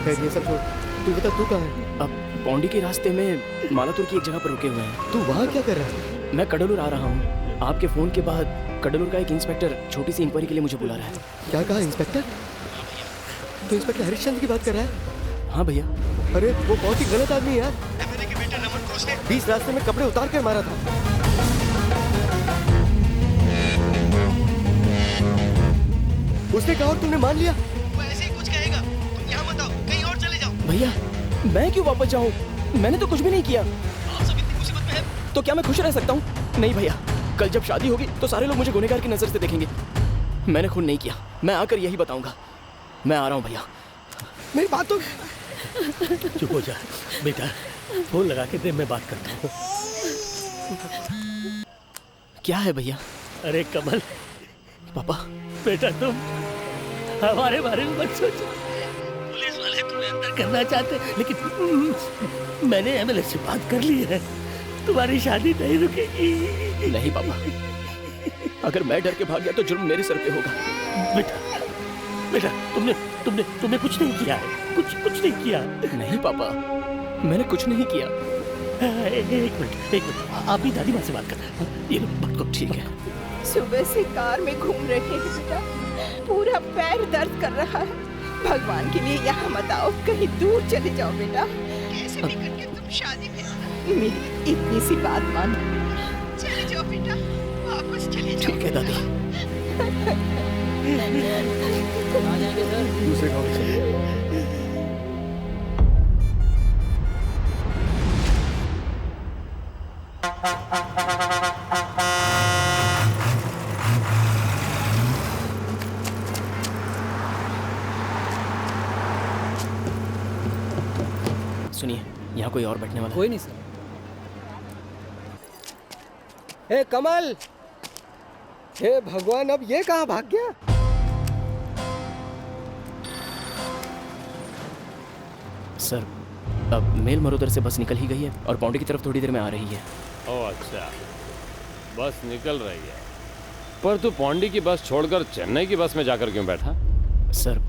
खैर ये सब छोड़, तू बता तू कहाँ है? अब पौंडी के रास्ते में मालातुर की एक जगह पर रुके हुए हैं। तू वहाँ क्या कर रहा है? मैं कडलूर आ रहा हूँ। आपके फोन के बाद कडलूर का एक इंस्पेक्टर छोटी सी इंक्वायरी के लिए मुझे बुला रहा है। क्या कहा इंस्पेक्टर? तो इंस्पेक्टर हरिश्चंद्र की बात कर रहा है? हाँ भैया। अरे वो बहुत ही गलत आदमी है यार। एमएलए के बेटे नमन घोष ने बीच रास्ते में कपड़े उतार कर मारा था। उसने कहा और तुमने मान लिया? वो ऐसे ही कुछ कहेगा। तुम यहाँ मत आओ, कहीं और चले जाओ। भैया मैं क्यों वापस जाऊँ? मैंने तो कुछ भी नहीं किया। आप सब इतनी मुसीबत में हैं तो क्या मैं खुश रह सकता हूँ? नहीं भैया, कल जब शादी होगी तो सारे लोग मुझे गुनहगार की नजर से देखेंगे। मैंने खून नहीं किया, मैं आकर यही बताऊंगा। मैं आ रहा हूँ भैया। मेरी बात तो चुप हो जा बेटा, फोन लगा के दे, मैं बात करता हूँ। क्या है भैया? अरे कमल, पापा। बेटा तुम हमारे बारे में मत सोचो। पुलिस वाले तुम्हें अंदर करना चाहते, लेकिन मैंने एमएलए से बात कर ली है, तुम्हारी शादी नहीं रुकेगी। नहीं पापा, अगर मैं डर के भाग गया तो जुर्म मेरे सर पे होगा। बेटा बेटा, तुमने कुछ नहीं किया है, कुछ नहीं किया। नहीं पापा, मैंने कुछ नहीं किया। एक मिनट, आप भी दादी माँ से बात कर। ये लो, बात करो। ठीक है। सुबह से कार में घूम रहे हैं बेटा, पूरा पैर दर्द कर रहा है। भगवान के लिए यहाँ मत आओ, कहीं दूर चले जाओ बेटा। कैसे भी करके तुम शादी में मेरी इतनी सी बात मानो। चले जाओ बेटा, वापस चले जाओ। ठीक है दादी। कहाँ जाएंगे सर? दूसरे गाँव में चले। सुनिए, यहाँ कोई और बैठने वाला? कोई नहीं सर। हे कमल, हे भगवान, अब ये कहाँ भाग गया? सर, अब मेल मरोदर से बस निकल ही गई है और पौंडी की तरफ थोड़ी देर में आ रही है। ओह अच्छा, बस निकल रही है। पर तू पौंडी की बस छोड़कर चेन्नई की बस में जाकर क्यों बैठा? सर,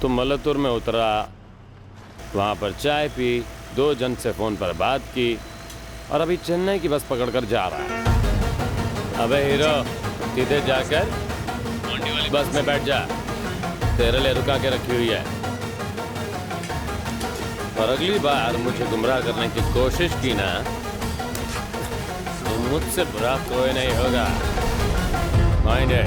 तुम मल्लतुर में उतरा, वहाँ पर चाय पी, 2 जन से फ़ोन पर बात की और अभी चेन्नई की बस पकड़कर जा रहा है। अबे हीरो, सीधे जाकर पौंडी वाली बस में बैठ जा, तेरे लिए रुका के रखी हुई है। और अगली बार मुझे गुमराह करने की कोशिश की ना, तो मुझसे बुरा कोई नहीं होगा। माइंड है।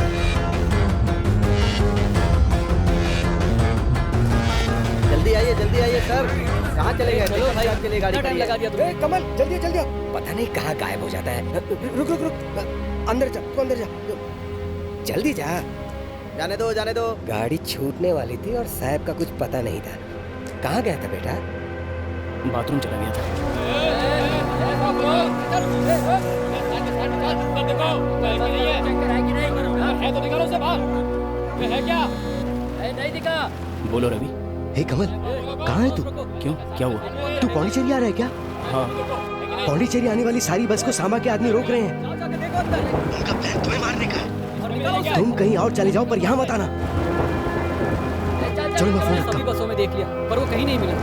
जल्दी आइए सर। कहाँ चले गए? चलो भाई, के लिए गाड़ी टाइम लगा दिया तुमने। कमल जल्दी जल्दी आओ। पता नहीं कहाँ गायब हो जाता है। रुक रुक रुक, अंदर जा, तू अंदर जा, जल्दी जा। जाने दो। गाड़ी छूटने वाली थी और साहब का कुछ पता नहीं था। कहाँ गया था बेटा? बाथरूम चला गया था। नहीं दिखा। बोलो रवि। हे कमल, कहाँ है तू? क्यों, क्या हुआ? तू पौंडीचेरी आ रहा है क्या? हाँ। पौंडीचेरी आने वाली सारी बस को सामा के आदमी रोक रहे हैं। उनका प्लान तुम्हें मारने का है। तुम कहीं और चले जाओ, पर यहाँ मत आना। चलो, मैं फोन रखता सभी हूँ। बसों में देख लिया, पर वो कहीं नहीं मिला।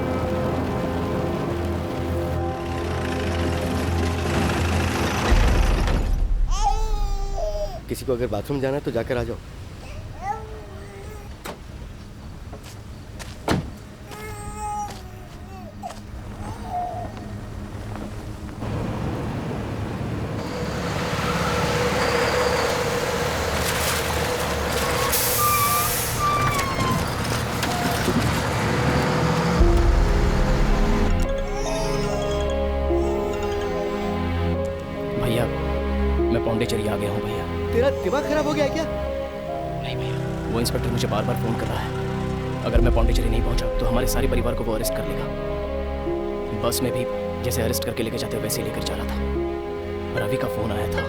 किसी को अगर बाथरूम जाना है तो जाकर आ जाओ। भैया, मैं पौंडीचेरी आ गया हूँ भैया। तेरा दिमाग खराब हो गया है क्या? नहीं भैया, वो इंस्पेक्टर मुझे बार बार फोन कर रहा है। अगर मैं पौंडीचेरी नहीं पहुंचा तो हमारे सारे परिवार को वो अरेस्ट कर लेगा। बस में भी जैसे अरेस्ट करके लेके जाते वैसे ही लेकर जा रहा था। रवि का फोन आया था,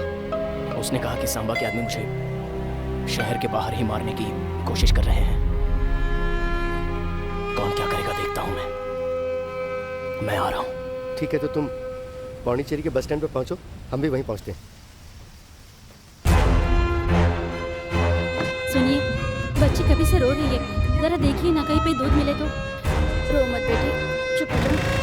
उसने कहा कि सांबा के आदमी मुझे शहर के बाहर ही मारने की कोशिश कर रहे हैं। कौन क्या करेगा देखता हूँ मैं आ रहा हूँ। ठीक है, तो तुम पौंडीचेरी के बस स्टैंड पे पहुंचो, हम भी वहीं पहुंचते हैं। जरा देखिए ना कहीं पे दूध मिले तो। रो मत बेटे, चुप हो जाओ।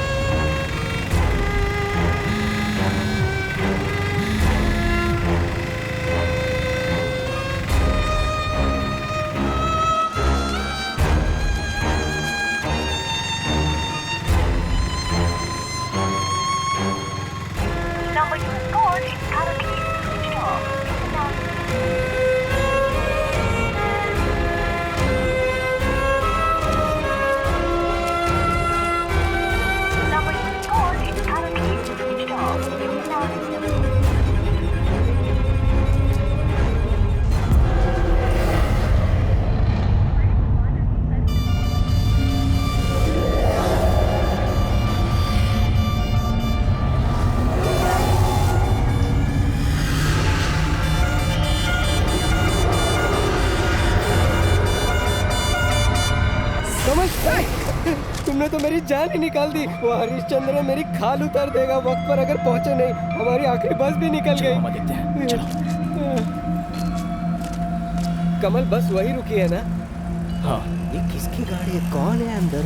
तुमने तो मेरी जान ही निकाल दी। वो हरिश्चंद्र मेरी खाल उतार देगा वक्त पर अगर पहुंचे नहीं। हमारी आखिरी बस भी निकल गई। देखते हैं, चलो। कमल बस वही रुकी है ना? हाँ। ये किसकी गाड़ी है? कौन है अंदर?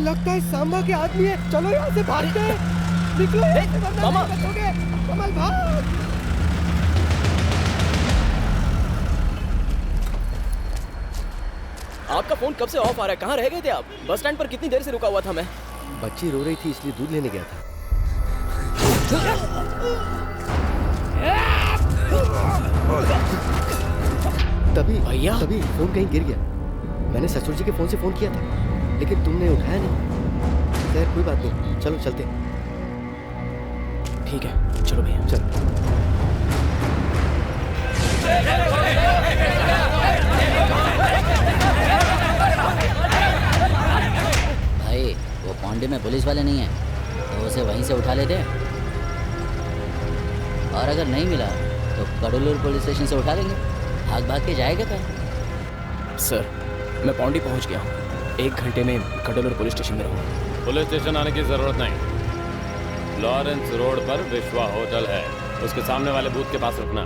लगता है सांबा के आदमी है। चलो यहाँ से भागते हैं। निकलो मामा। कमल भाग। आपका फोन कब से ऑफ आ रहा है? कहाँ रह गए थे आप? बस स्टैंड पर कितनी देर से रुका हुआ था मैं। बच्ची रो रही थी इसलिए दूध लेने गया था। तभी फोन कहीं गिर गया। मैंने ससुर जी के फोन से फोन किया था लेकिन तुमने उठाया नहीं। खैर कोई बात नहीं, चलो चलते। ठीक है चलो भैया। चलो। भाई वो पौंडी में पुलिस वाले नहीं है तो उसे वहीं से उठा लेते हैं, और अगर नहीं मिला तो कडलूर पुलिस स्टेशन से उठा लेंगे। भाग भाग के जाएगा क्या? सर मैं पौंडी पहुंच गया हूँ। 1 घंटे में कडलूर पुलिस स्टेशन में रहूँगा। पुलिस स्टेशन आने की जरूरत नहीं। लॉरेंस रोड पर विश्वा होटल है, उसके सामने वाले बूथ के पास रुकना।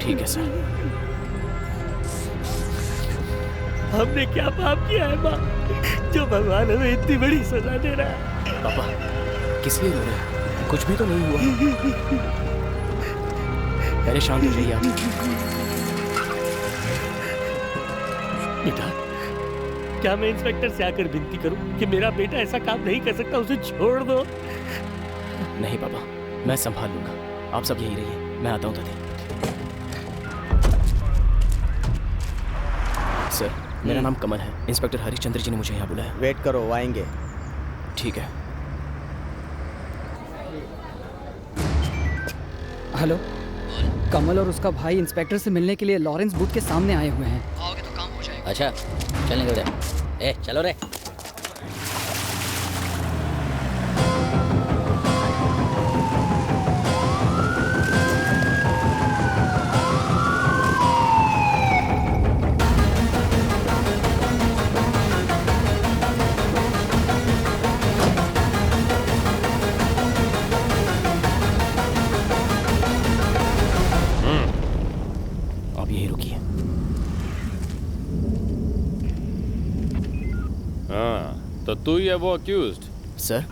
ठीक है सर। हमने क्या पाप किया है माँ, जो भगवान हमें इतनी बड़ी सजा दे रहा है? पापा किस लिए रो रहे हैं? कुछ भी तो नहीं हुआ। पहले शांत हो जाइए आप। बेटा क्या मैं इंस्पेक्टर से आकर विनती करूं कि मेरा बेटा ऐसा काम नहीं कर सकता, उसे छोड़ दो। नहीं पापा, मैं संभाल लूंगा। आप सब यही रहिए, मैं आता हूँ दादी। सर मेरा नाम कमल है। इंस्पेक्टर हरिश्चंद्र जी ने मुझे यहाँ बुलाया। वेट करो, वो आएंगे। ठीक है। हेलो, कमल और उसका भाई इंस्पेक्टर से मिलने के लिए लॉरेंस बूथ के सामने आए हुए हैं। आओगे तो काम हो जाएगा। अच्छा चल निकल जा। ए चलो रे। आप यहीं रुकिए। हाँ तो तू ही है वो अक्यूज्ड? सर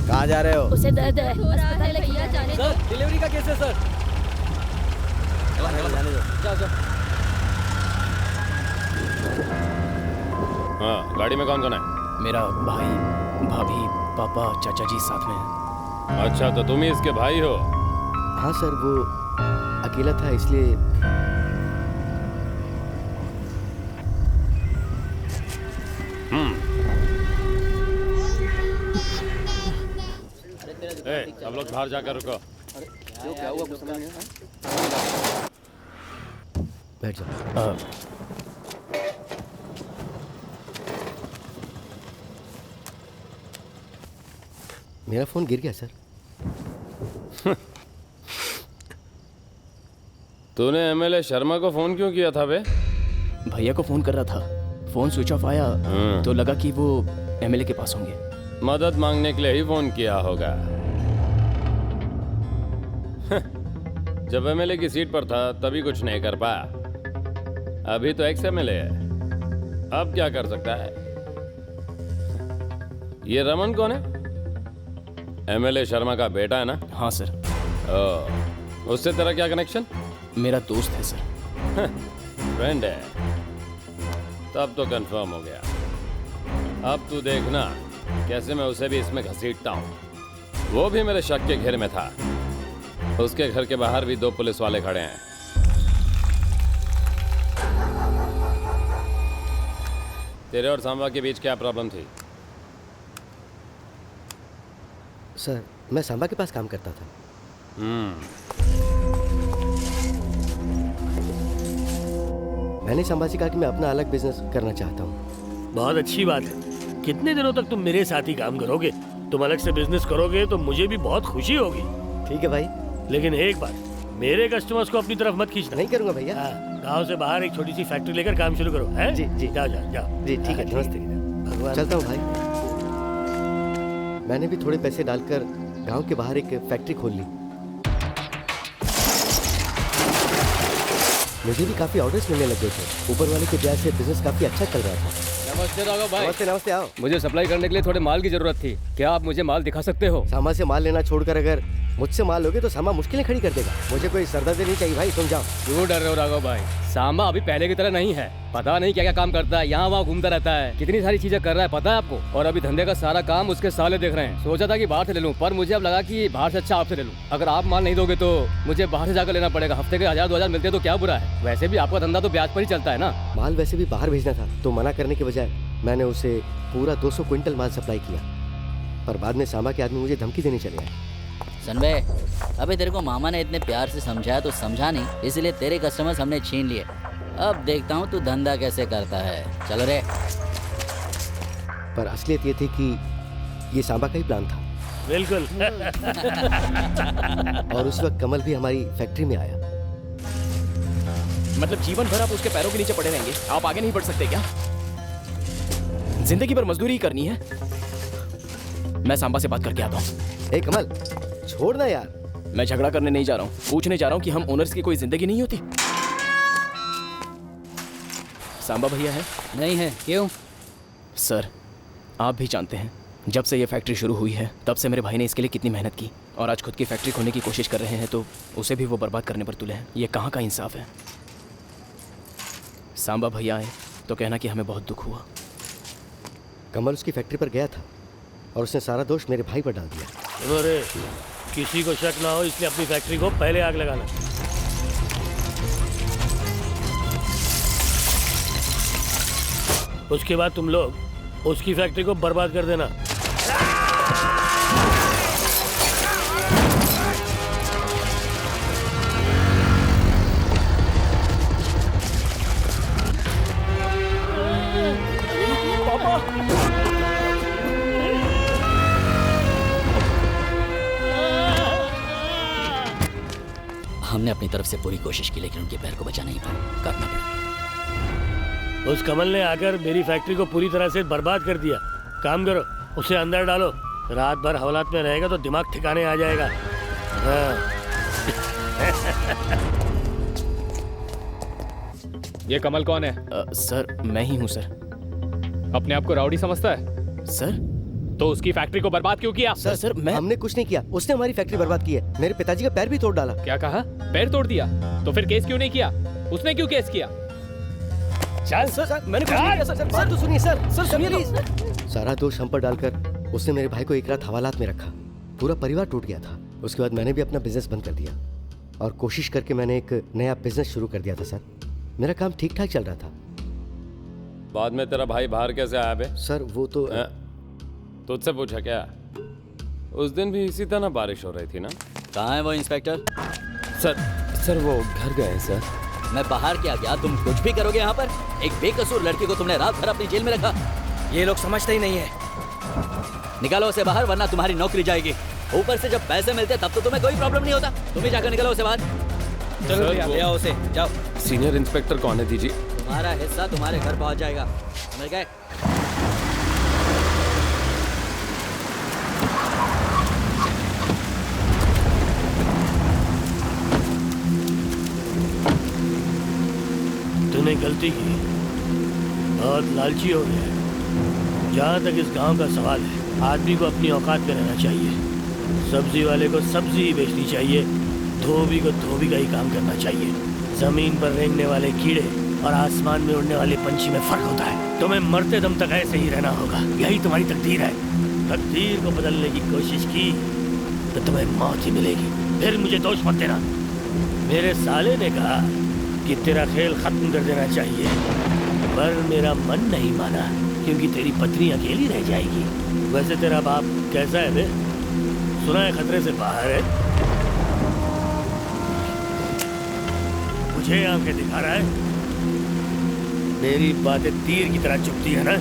कहाँ जा रहे हो? उसे दर्द है, अस्पताल लेके जाने दो। सर डिलीवरी का केस है सर। जाओ जाओ। हाँ गाड़ी में कौन कौन है? मेरा भाई, भाभी, पापा, चाचा जी साथ में हैं। अच्छा तो तुम ही इसके भाई हो? हाँ सर, वो अकेला था इसलिए। सब लोग बाहर जाकर रुको। क्या हुआ कुछ समझ नहीं आया। बैठ जाओ। मेरा फोन गिर गया सर। तूने एमएलए शर्मा को फोन क्यों किया था बे? भैया को फोन कर रहा था। फोन स्विच ऑफ आया तो लगा कि वो एमएलए के पास होंगे। मदद मांगने के लिए ही फोन किया होगा। जब एमएलए की सीट पर था तभी कुछ नहीं कर पाया। अभी तो एक्स एमएलए है, अब क्या कर सकता है? ये रमन कौन है? एमएलए शर्मा का बेटा है ना? हाँ सर। उससे तेरा क्या कनेक्शन? मेरा दोस्त है सर। फ्रेंड है, तब तो कंफर्म हो गया। अब तू देखना कैसे मैं उसे भी इसमें घसीटता हूँ। वो भी मेरे शक के घेरे में था। उसके घर के बाहर भी 2 पुलिस वाले खड़े हैं। तेरे और सांबा के बीच क्या प्रॉब्लम थी? सर, मैं सांबा के पास काम करता था। मैंने सांबा से कहा कि मैं अपना अलग बिजनेस करना चाहता हूँ। बहुत अच्छी बात है। कितने दिनों तक तुम मेरे साथ ही काम करोगे? तुम अलग से बिजनेस करोगे तो मुझे भी बहुत खुशी होगी। ठीक है भाई, लेकिन एक बात, मेरे कस्टमर्स को अपनी तरफ मत खींचना। नहीं करूंगा भैया। गांव से बाहर एक छोटी सी फैक्ट्री लेकर काम शुरू करो। है? जी जी, जाओ जाओ जाओ। जी ठीक है, नमस्ते। भगवान चलता हूँ भाई। मैंने भी थोड़े पैसे डालकर गांव के बाहर एक फैक्ट्री खोल ली। मुझे भी काफी ऑर्डर्स मिलने लग गए थे। ऊपर वाले के ब्याज से बिजनेस काफी अच्छा चल रहा था। नमस्ते राघव भाई। नमस्ते नमस्ते, आओ। मुझे सप्लाई करने के लिए थोड़े माल की जरूरत थी। क्या आप मुझे माल दिखा सकते हो? सामा से माल लेना छोड़कर अगर मुझसे माल लोगे तो सामा मुश्किलें खड़ी कर देगा। मुझे कोई सरदर्दी नहीं चाहिए भाई, तुम जाओ। क्यों डर रहे हो राघव भाई? सांबा अभी पहले की तरह नहीं है। पता नहीं क्या क्या काम करता है, यहाँ वहाँ घूमता रहता है, कितनी सारी चीजें कर रहा है पता है आपको। और अभी धंधे का सारा काम उसके साले देख रहे हैं। सोचा था कि बाहर से ले लूं, पर मुझे अब लगा कि बाहर से अच्छा आपसे ले लूं। अगर आप माल नहीं दोगे तो मुझे बाहर से जाकर लेना पड़ेगा। हफ्ते के 1000-2000 मिलते तो क्या बुरा है? वैसे भी आपका धंधा तो ब्याज पर ही चलता है ना। माल वैसे भी बाहर भेजना था, तो मना करने के बजाय मैंने उसे पूरा 200 क्विंटल माल सप्लाई किया। पर बाद में सांबा के आदमी मुझे धमकी देने चले आए। सनबे, अबे तेरे को मामा ने इतने प्यार से समझाया तो समझा नहीं, इसलिए तेरे कस्टमर्स हमने छीन लिए। अब देखता हूँ तू धंधा कैसे करता है। चलो रे। पर असलियत ये थी कि ये सांबा का ही प्लान था। बिल्कुल। और उस वक्त कमल भी हमारी फैक्ट्री में आया। मतलब जीवन भर आप उसके पैरों के नीचे पड़े रहेंगे? आप आगे नहीं बढ़ सकते क्या? जिंदगी भर मजदूरी ही करनी है? मैं सांबा से बात करके आता हूँ। ए कमल, छोड़ ना यार। मैं झगड़ा करने नहीं जा रहा हूँ, पूछने जा रहा हूँ कि हम ओनर्स की कोई जिंदगी नहीं होती। सांबा भैया है? नहीं है। क्यों? सर, आप भी जानते हैं जब से ये फैक्ट्री शुरू हुई है तब से मेरे भाई ने इसके लिए कितनी मेहनत की, और आज खुद की फैक्ट्री खोलने की कोशिश कर रहे हैं तो उसे भी वो बर्बाद करने पर तुले हैं। ये कहाँ का इंसाफ है? सांबा भैया आए तो कहना कि हमें बहुत दुख हुआ। कमल उसकी फैक्ट्री पर गया था और उसने सारा दोष मेरे भाई पर डाल दिया। अरे किसी को शक ना हो इसलिए अपनी फैक्ट्री को पहले आग लगाना। उसके बाद तुम लोग उसकी फैक्ट्री को बर्बाद कर देना। हमने अपनी तरफ से पूरी कोशिश की लेकिन उनके पैर को बचा नहीं पाया। करना पड़ा। उस कमल ने आकर मेरी फैक्ट्री को पूरी तरह से बर्बाद कर दिया। काम करो, उसे अंदर डालो। रात भर हवालात में रहेगा तो दिमाग ठिकाने आ जाएगा। हाँ। ये कमल कौन है? सर, मैं ही हूँ सर। अपने आप को राउडी समझता है? सर, तो उसकी फैक्ट्री को बर्बाद क्यों किया? सर हमने कुछ नहीं किया, उसने हमारी फैक्ट्री बर्बाद की है। मेरे पिताजी का पैर भी तोड़ डाला। क्या कहा? पैर तोड़ दिया? तो फिर केस क्यों नहीं किया? उसने क्यों केस किया? चल सर, मैंने कुछ नहीं किया सर। सर तो सुनिए सर, सर सुनिए तो। सारा दोष हम पर डालकर उसने मेरे भाई को एक रात हवालात में रखा। पूरा परिवार टूट गया था। उसके बाद मैंने भी अपना बिजनेस बंद कर दिया और कोशिश करके मैंने एक नया बिजनेस शुरू कर दिया था सर। मेरा काम ठीक ठाक चल रहा था। बाद में तेरा भाई बाहर कैसे आया बे? सर वो तो तुझसे पूछा क्या? उस दिन भी इसी तरह बारिश हो रही थी ना? कहाँ है वो इंस्पेक्टर? सर वो घर गए हैं सर। मैं बाहर क्या गया? तुम कुछ भी करोगे यहाँ पर? एक बेकसूर लड़की को तुमने रात भर अपनी जेल में रखा। ये लोग समझते ही नहीं है। निकालो उसे बाहर वरना तुम्हारी नौकरी जाएगी। ऊपर से जब पैसे मिलते तब तो तुम्हें कोई प्रॉब्लम नहीं होता। तुम ही जाकर निकालो उसे बाहर। चलो ले आओ उसे, जाओ। सीनियर इंस्पेक्टर कौन है दीजिए? तुम्हारा हिस्सा तुम्हारे घर पहुँच जाएगा। समझ गए? तूने गलती की, बहुत लालची हो गया। जहाँ तक इस गांव का सवाल है, आदमी को अपनी औकात में रहना चाहिए। सब्जी वाले को सब्जी ही बेचनी चाहिए, धोबी को धोबी का ही काम करना चाहिए। जमीन पर रेंगने वाले कीड़े और आसमान में उड़ने वाले पंछी में फर्क होता है। तुम्हें मरते दम तक ऐसे ही रहना होगा, यही तुम्हारी तकदीर है। तकदीर को बदलने की कोशिश की तो तुम्हें मौत ही मिलेगी। फिर मुझे दोष मत देना। मेरे साले ने कहा कि तेरा खेल खत्म कर देना चाहिए, पर मेरा मन नहीं माना, क्योंकि तेरी पत्नी अकेली रह जाएगी। वैसे तेरा बाप कैसा है बे? सुना है खतरे से बाहर है। मुझे आंखें दिखा रहा है। मेरी बातें तीर की तरह चुभती है ना।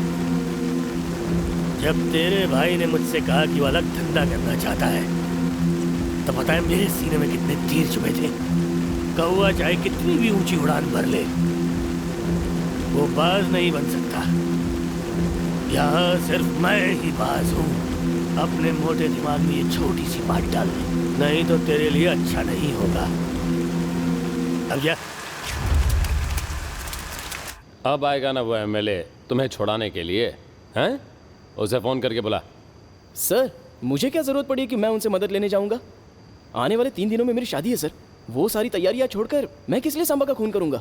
जब तेरे भाई ने मुझसे कहा कि वो अलग धंधा करना चाहता है, तो पता है मेरे सीने में कितने तीर चुभे थे। कौवा चाहे कितनी भी ऊंची उड़ान भर ले, वो बाज नहीं बन सकता। यहाँ सिर्फ मैं ही बाज हूँ। अपने मोटे दिमाग में ये छोटी सी बात डाल दे, नहीं तो तेरे लिए अच्छा नहीं होगा। अब क्या? अब आएगा ना वो एमएलए तुम्हें छुड़ाने के लिए, हैं? उसे फोन करके बुला। सर, मुझे क्या जरूरत पड़ी कि मैं उनसे मदद लेने जाऊंगा? आने वाले 3 दिनों में मेरी शादी है सर। वो सारी तैयारियां छोड़कर मैं किस लिए सांबा का खून करूंगा?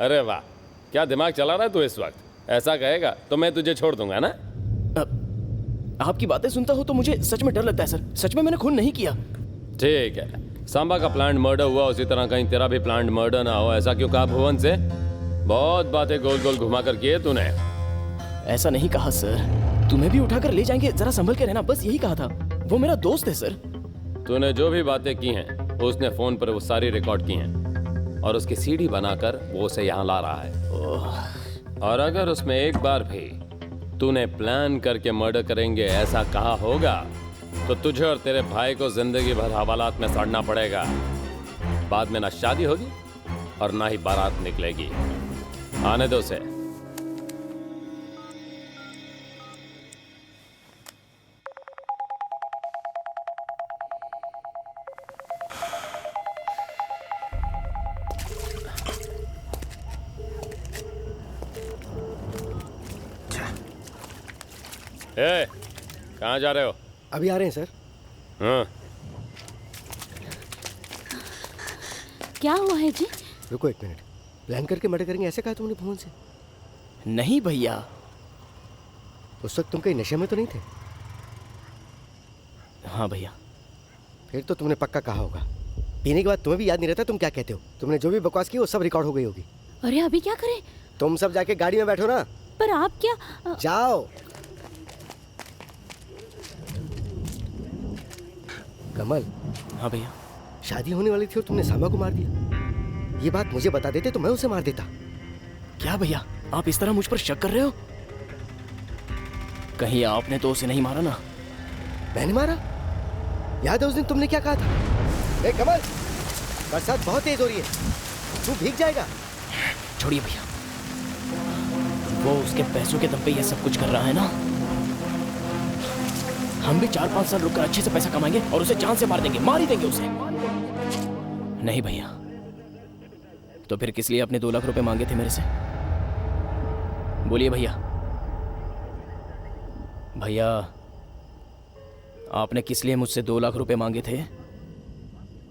अरे वाह, क्या दिमाग चला रहा है तू इस वक्त। ऐसा कहेगा तो मैं तुझे छोड़ दूंगा ना। आपकी बातें सुनता हो तो मुझे सच में डर लगता है सर। सच में मैंने खून नहीं किया। ठीक है, सांबा का प्लान्ड मर्डर हुआ, उसी तरह कहीं तेरा भी प्लान्ड मर्डर ना हो, ऐसा क्यों कहा भुवन से? बहुत बातें गोल गोल घुमा कर किए तूने। ऐसा नहीं कहा सर। तुम्हें भी उठाकर ले जाएंगे, जरा संभल के रहना, बस यही कहा था। वो मेरा दोस्त है सर। तूने जो भी बातें की हैं उसने फोन पर वो सारी रिकॉर्ड की हैं और उसकी सीडी बनाकर वो उसे यहाँ ला रहा है। और अगर उसमें एक बार भी तूने प्लान करके मर्डर करेंगे ऐसा कहा होगा तो तुझे और तेरे भाई को जिंदगी भर हवालात में सड़ना पड़ेगा। बाद में ना शादी होगी और ना ही बारात निकलेगी। आने दो उसे। ए, कहाँ जा रहे हो? अभी आ रहे हैं सर। हाँ। क्या हुआ है जी? रुको 1 मिनट। प्लान करके मर्डर करेंगे ऐसे कहा तुमने भुवन से? नहीं भैया। उस वक्त तुम कहीं नशे में तो नहीं थे? हाँ भैया। फिर तो तुमने पक्का कहा होगा। पीने के बाद तुम्हें भी याद नहीं रहता तुम क्या कहते हो। तुमने जो भी बकवास की वो सब रिकॉर्ड हो गई होगी। अरे अभी क्या करें? तुम सब जाके गाड़ी में बैठो ना। पर आप क्या? जाओ। कमल। हाँ भैया। शादी होने वाली थी और तुमने सांबा को मार दिया। ये बात मुझे बता देते तो मैं उसे मार देता। क्या भैया, आप इस तरह मुझ पर शक कर रहे हो? कहीं आपने तो उसे नहीं मारा ना? मैंने मारा? याद है उस दिन तुमने क्या कहा था? ए कमल, बरसात बहुत तेज हो रही है, तू भीग जाएगा। छोड़िए भैया, वो उसके पैसों के दम पे ये सब कुछ कर रहा है ना। हम भी 4-5 साल रुककर अच्छे से पैसा कमाएंगे और उसे जान से मार देंगे, मार ही देंगे उसे। नहीं भैया, तो फिर किस लिए आपने 2 लाख रुपए मांगे थे मेरे से? बोलिए भैया। भैया, आपने किस लिए मुझसे 2 लाख रुपए मांगे थे?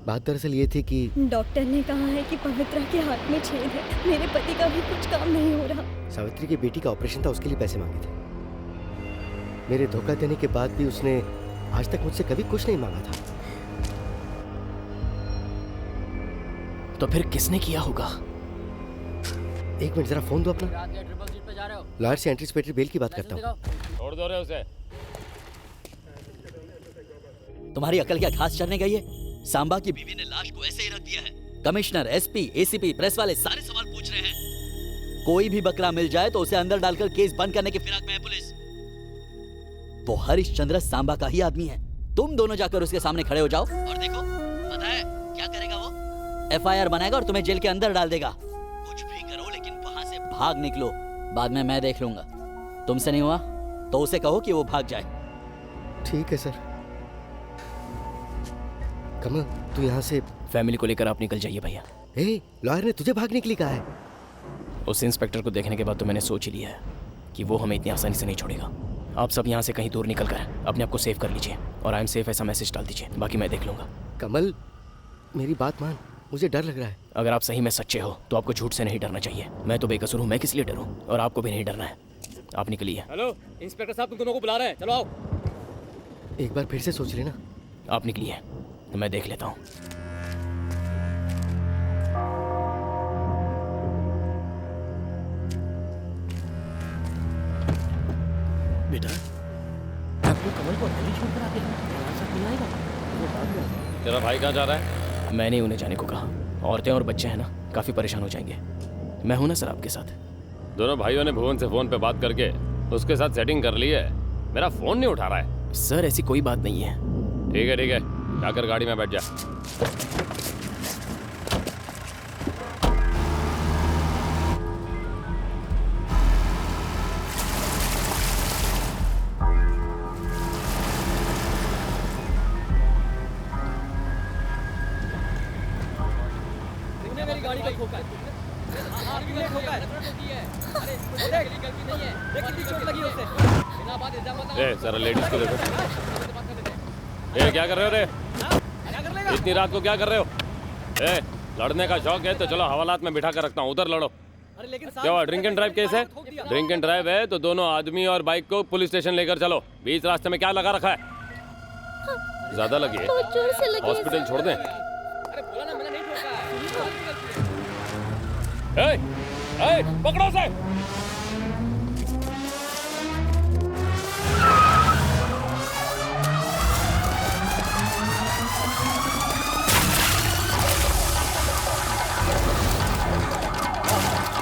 बात दरअसल ये थी कि डॉक्टर ने कहा है कि पवित्रा के हाथ में छेद है। मेरे पति का भी कुछ काम नहीं हो रहा। सावित्री की बेटी का ऑपरेशन था, उसके लिए पैसे मांगे थे। मेरे धोखा देने के बाद भी उसने आज तक मुझसे कभी कुछ नहीं मांगा था। तो फिर किसने किया होगा? 1 मिनट जरा फोन दो अपना। लॉयर से एंटीसिपेटरी बेल की बात करता हूँ। छोड़ दो रे उसे। तुम्हारी अकल क्या घास चरने गई है? सांबा की बीवी ने लाश को ऐसे ही रख दिया है। कमिश्नर, एसपी, एसीपी, प्रेस वाले सारे सवाल पूछ रहे हैं। कोई भी बकरा मिल जाए तो उसे अंदर डालकर केस बंद करने की फिराक में है पुलिस। वो हरिश्चंद्र सांबा का ही आदमी है। तुम दोनों जाकर उसके सामने खड़े हो जाओ और देखो, पता है क्या करेगा वो? FIR बनाएगा और तुम्हें जेल के अंदर डाल देगा। कुछ भी करो लेकिन वहां से भाग निकलो, बाद में मैं देख लूंगा। तुमसे नहीं हुआ तो उसे कहो कि वो भाग जाए। ठीक है सर। कमल तू यहाँ से फैमिली को लेकर आप निकल जाइए भैया। लॉयर ने तुझे भागने के लिए कहा है। उस इंस्पेक्टर को देखने के बाद तो मैंने सोच ही लिया है कि वो हमें इतनी आसानी से नहीं छोड़ेगा। आप सब यहाँ से कहीं दूर निकल कर अपने आप को सेव कर लीजिए और आई एम सेफ ऐसा मैसेज डाल दीजिए, बाकी मैं देख लूँगा। कमल मेरी बात मान, मुझे डर लग रहा है। अगर आप सही में सच्चे हो तो आपको झूठ से नहीं डरना चाहिए। मैं तो बेकसूर हूँ, मैं किस लिए डरूँ? और आपको भी नहीं डरना है। आप निकलिए। हेलो इंस्पेक्टर साहब, तुम दोनों को बुला रहे हैं, चलो आओ। एक बार फिर से सोच लेना। आप निकलिए तो मैं देख लेता हूँ। बेटा आपको कमल को अकेले छोड़कर आते हैं, साथ नहीं आएगा। तेरा भाई कहाँ जा रहा है? मैंने उन्हें जाने को कहा। औरतें और बच्चे हैं ना, काफी परेशान हो जाएंगे। मैं हूं ना सर आपके साथ। दोनों भाइयों ने भुवन से फोन पे बात करके उसके साथ सेटिंग कर ली है। मेरा फोन नहीं उठा रहा है। सर ऐसी कोई बात नहीं है। ठीक है जाकर गाड़ी में बैठ जा। मेरी गाड़ी का ठोका है। आपने ठोका है। अरे गलती नहीं है, लेकिन भी चोट लगी उसे। बिना बात इल्जाम ए जरा लेडीज को देखो। ए क्या कर रहे हो रे? इतनी रात को क्या कर रहे हो? ए लड़ने का शौक है तो चलो हवालात में बिठा कर रखता हूँ, उधर लड़ो। क्या ड्रिंक एंड ड्राइव केस है? ड्रिंक एंड ड्राइव है तो दोनों आदमी और बाइक को पुलिस स्टेशन लेकर चलो। बीच रास्ते में क्या लगा रखा है? ज्यादा लगी है, हॉस्पिटल छोड़ दें। पकड़ो से।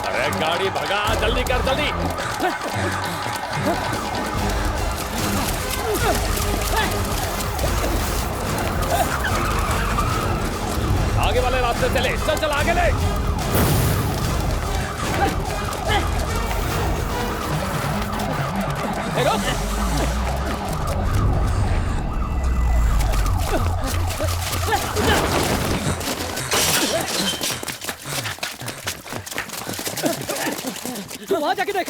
अरे गाड़ी भगा, जल्दी कर जल्दी। आगे वाले रास्ते से ले, चल चल आगे ले। वहां जाके देख।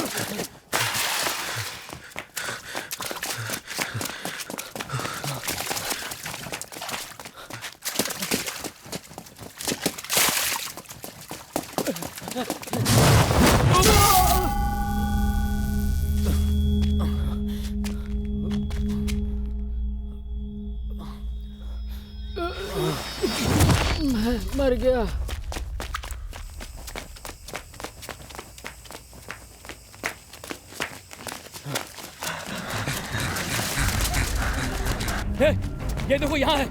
मर गया। ये देखो यहाँ है।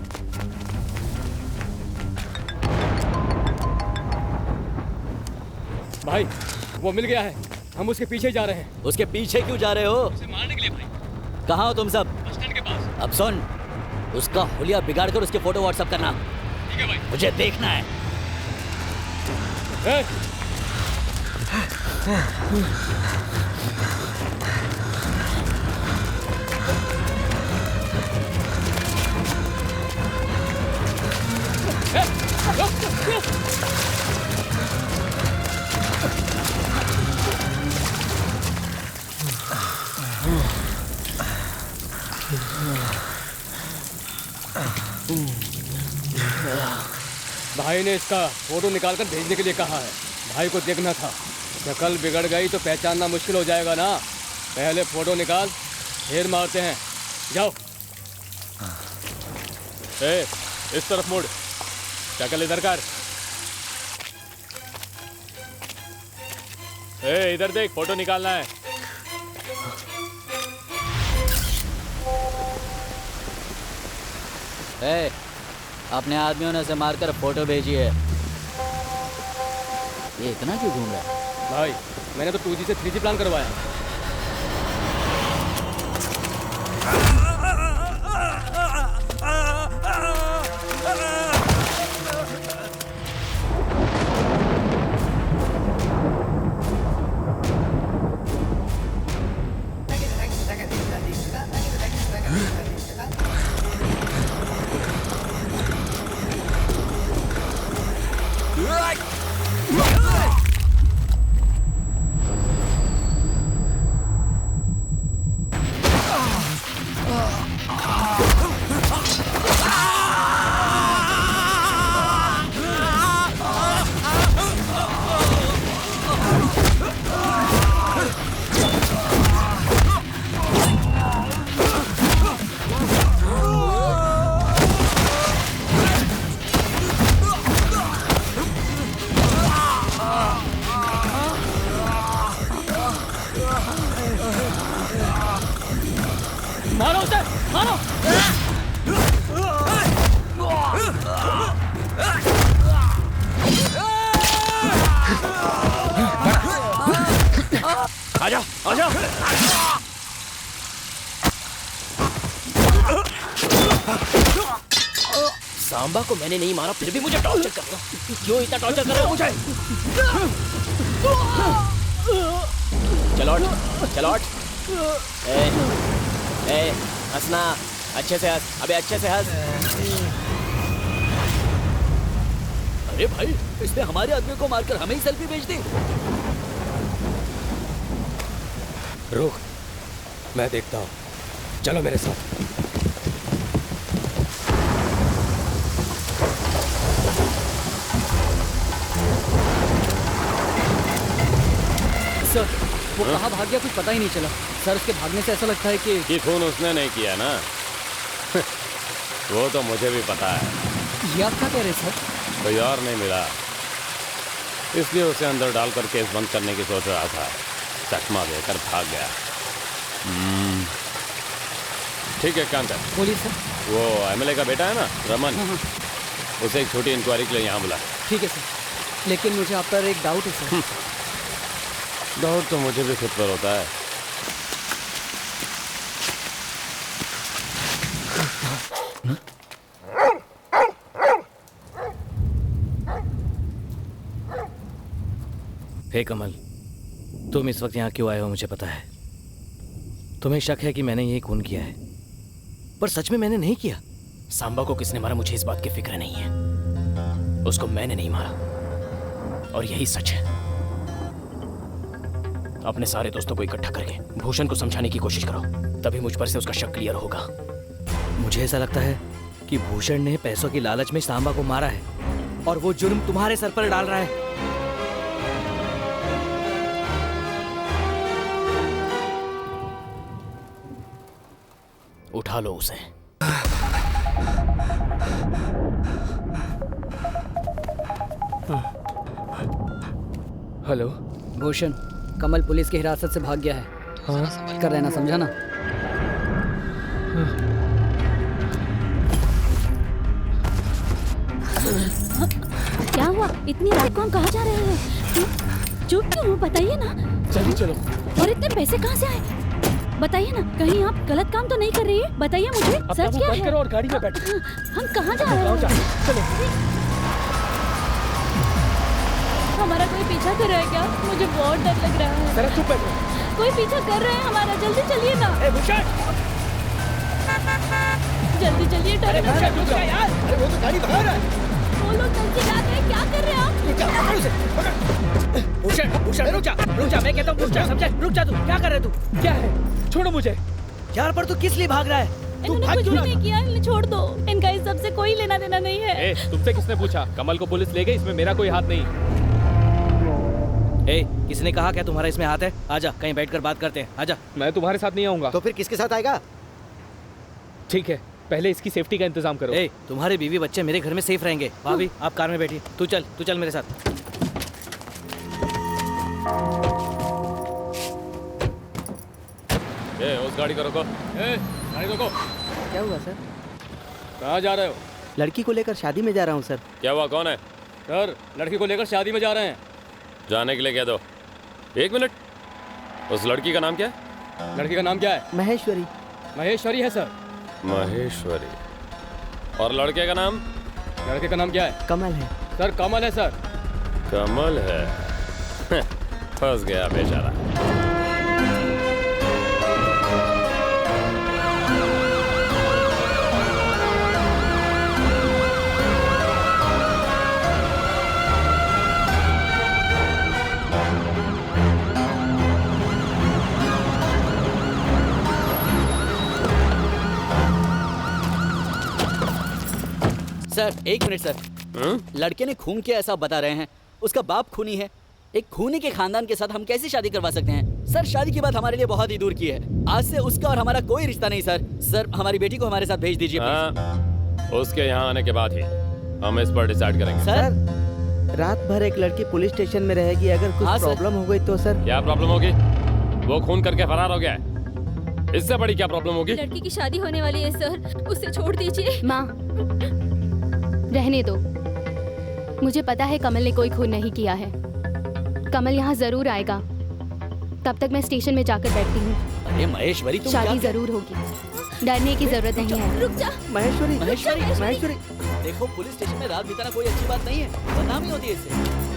भाई वो मिल गया है, हम उसके पीछे जा रहे हैं। उसके पीछे क्यों जा रहे हो? उसे मारने के लिए भाई। कहाँ हो तुम सब? बस स्टैंड के पास। अब सुन, उसका हुलिया बिगाड़ कर उसके फोटो व्हाट्सएप करना। ठीक है भाई। मुझे देखना है। भाई ने इसका फोटो निकालकर भेजने के लिए कहा है। भाई को देखना था, शक्ल बिगड़ गई तो पहचानना मुश्किल हो जाएगा ना। पहले फोटो निकाल, फिर मारते हैं। जाओ। इस तरफ मुड़, शक्ल इधर कर। इधर देख, फोटो निकालना है। अपने आदमियों ने से मारकर फोटो भेजी है। ये इतना क्यों घूम रहा है? भाई मैंने तो 2G से 3G प्लान करवाया। मारो उसे, मारो। आजा, आजा। सांबा को मैंने नहीं मारा, फिर भी मुझे टॉर्चर कर रहा है। क्यों इतना टॉर्चर कर रहा है मुझे? चलो चलो। ए, हंसना, अच्छे से हंस, अबे अच्छे से हंस। अरे भाई, इसने हमारे आदमी को मारकर हमें ही सेल्फी भेज दी। रुक, मैं देखता हूँ। चलो मेरे साथ। सर, वो कहाँ भाग गया कुछ पता ही नहीं चला। सर, उसके भागने से ऐसा लगता है कि खून उसने नहीं किया ना। वो तो मुझे भी पता है। ये आप क्या कह रहे हैं सर? कोई और नहीं मिला, इसलिए उसे अंदर डालकर केस बंद करने की सोच रहा था। चकमा देकर भाग गया। ठीक है, काम कर। बोलिए सर। वो एमएलए का बेटा है ना, रमन, उसे एक छोटी इंक्वायरी के लिए यहाँ बुला। ठीक है सर, लेकिन मुझे आप पर एक डाउट है सर। डाउट तो मुझे भी खुद पर होता है। हे कमल, तुम इस वक्त यहाँ क्यों आए हो मुझे पता है। तुम्हें शक है कि मैंने यही खून किया है, पर सच में मैंने नहीं किया। सांबा को किसने मारा मुझे इस बात की फिक्र नहीं है। उसको मैंने नहीं मारा और यही सच है। अपने सारे दोस्तों को इकट्ठा करके भूषण को समझाने की कोशिश करो, तभी मुझ पर से उसका शक क्लियर होगा। मुझे ऐसा लगता है कि भूषण ने पैसों की लालच में सांबा को मारा है और वो जुर्म तुम्हारे सर पर डाल रहा है। उठा लो उसे। हेलो भूषण, कमल पुलिस की हिरासत से भाग गया है। हाँ? कर रहना, समझा ना? क्या हुआ? इतनी रात को हम कहाँ जा रहे हैं? चुप क्यों हो? बताइए ना। चलो चलो। और इतने पैसे कहाँ से आए? बताइए ना, कहीं आप गलत काम तो नहीं कर रही है? बताइए मुझे, सच क्या है? और गाड़ी में बैठो। हम कहाँ जा रहे हैं? चलो। हमारा कोई पीछा कर रहा है क्या? मुझे बहुत डर लग रहा है। जरा चुप बैठो। कोई पीछा कर रहा है हमारा, जल्दी चलिए ना। जल्दी चलिए, डर लग रहा है यार। अरे वो तो गाड़ी भगा रहा है। वो लोग चल के जाते हैं, क्या कर रहे हैं आप? भूषण रुक जा, मैं कहता हूँ रुक जा, समझे? रुक जा, तू क्या कर रहे तू? क्या है? छोड़ो मुझे। यार पर तू किस लिए भाग रहा है? इन्होंने कुछ भी नहीं किया, इन्हें छोड़ दो। इनका इस सब से कोई लेना देना नहीं है। तुमसे किसने पूछा? कमल को पुलिस ले गई, इसमें मेरा कोई हाथ नहीं। किसने कहा क्या तुम्हारा इसमें हाथ है? आजा, कहीं बैठकर बात करते हैं। आजा। मैं तुम्हारे साथ नहीं आऊंगा। तो फिर किसके साथ आएगा? ठीक है, पहले इसकी सेफ्टी का इंतजाम करो। तुम्हारे बीवी बच्चे मेरे घर में सेफ रहेंगे। भाभी, आप कार में बैठी। तू चल मेरे साथ। उस गाड़ी को रोको। गाड़ी रोको। क्या हुआ सर? कहाँ जा रहे हो? लड़की को लेकर शादी में जा रहा हूँ सर। क्या हुआ, कौन है? सर, लड़की को लेकर शादी में जा रहे हैं। जाने के लिए कह दो। 1 मिनट, उस लड़की का नाम क्या है? लड़की का नाम क्या है? महेश्वरी। महेश्वरी है सर। महेश्वरी। और लड़के का नाम? लड़के का नाम क्या है? कमल है सर। कमल है सर। कमल है। फंस गया बेचारा। Sir 1 minute sir. लड़के ने खून किया ऐसा बता रहे हैं, उसका बाप खूनी है। एक खूनी के खानदान के साथ हम कैसे शादी करवा सकते हैं? सर शादी की बात हमारे लिए बहुत ही दूर की है। आज से उसका और हमारा कोई रिश्ता नहीं सर। सर हमारी बेटी को हमारे साथ भेज दीजिए प्लीज। उसके यहाँ आने के बाद ही हम इस पर डिसाइड करेंगे। सर रात भर एक लड़की पुलिस स्टेशन में रहेगी, अगर कुछ प्रॉब्लम हो गई तो सर? क्या प्रॉब्लम होगी? वो खून करके फरार हो गया है। इससे बड़ी क्या प्रॉब्लम होगी? लड़की की शादी होने वाली है सर, उसे छोड़ दीजिए। माँ, रहने दो। मुझे पता है कमल ने कोई खून नहीं किया है। कमल यहाँ जरूर आएगा। तब तक मैं स्टेशन में जाकर बैठती हूँ। अरे महेश्वरी, तुम शादी क्या? जरूर होगी, डरने की जरूरत नहीं है। रुक जा महेश्वरी, महेश्वरी, महेश्वरी, देखो पुलिस स्टेशन में रात बिताना कोई अच्छी बात नहीं है, बदनामी होती है इससे।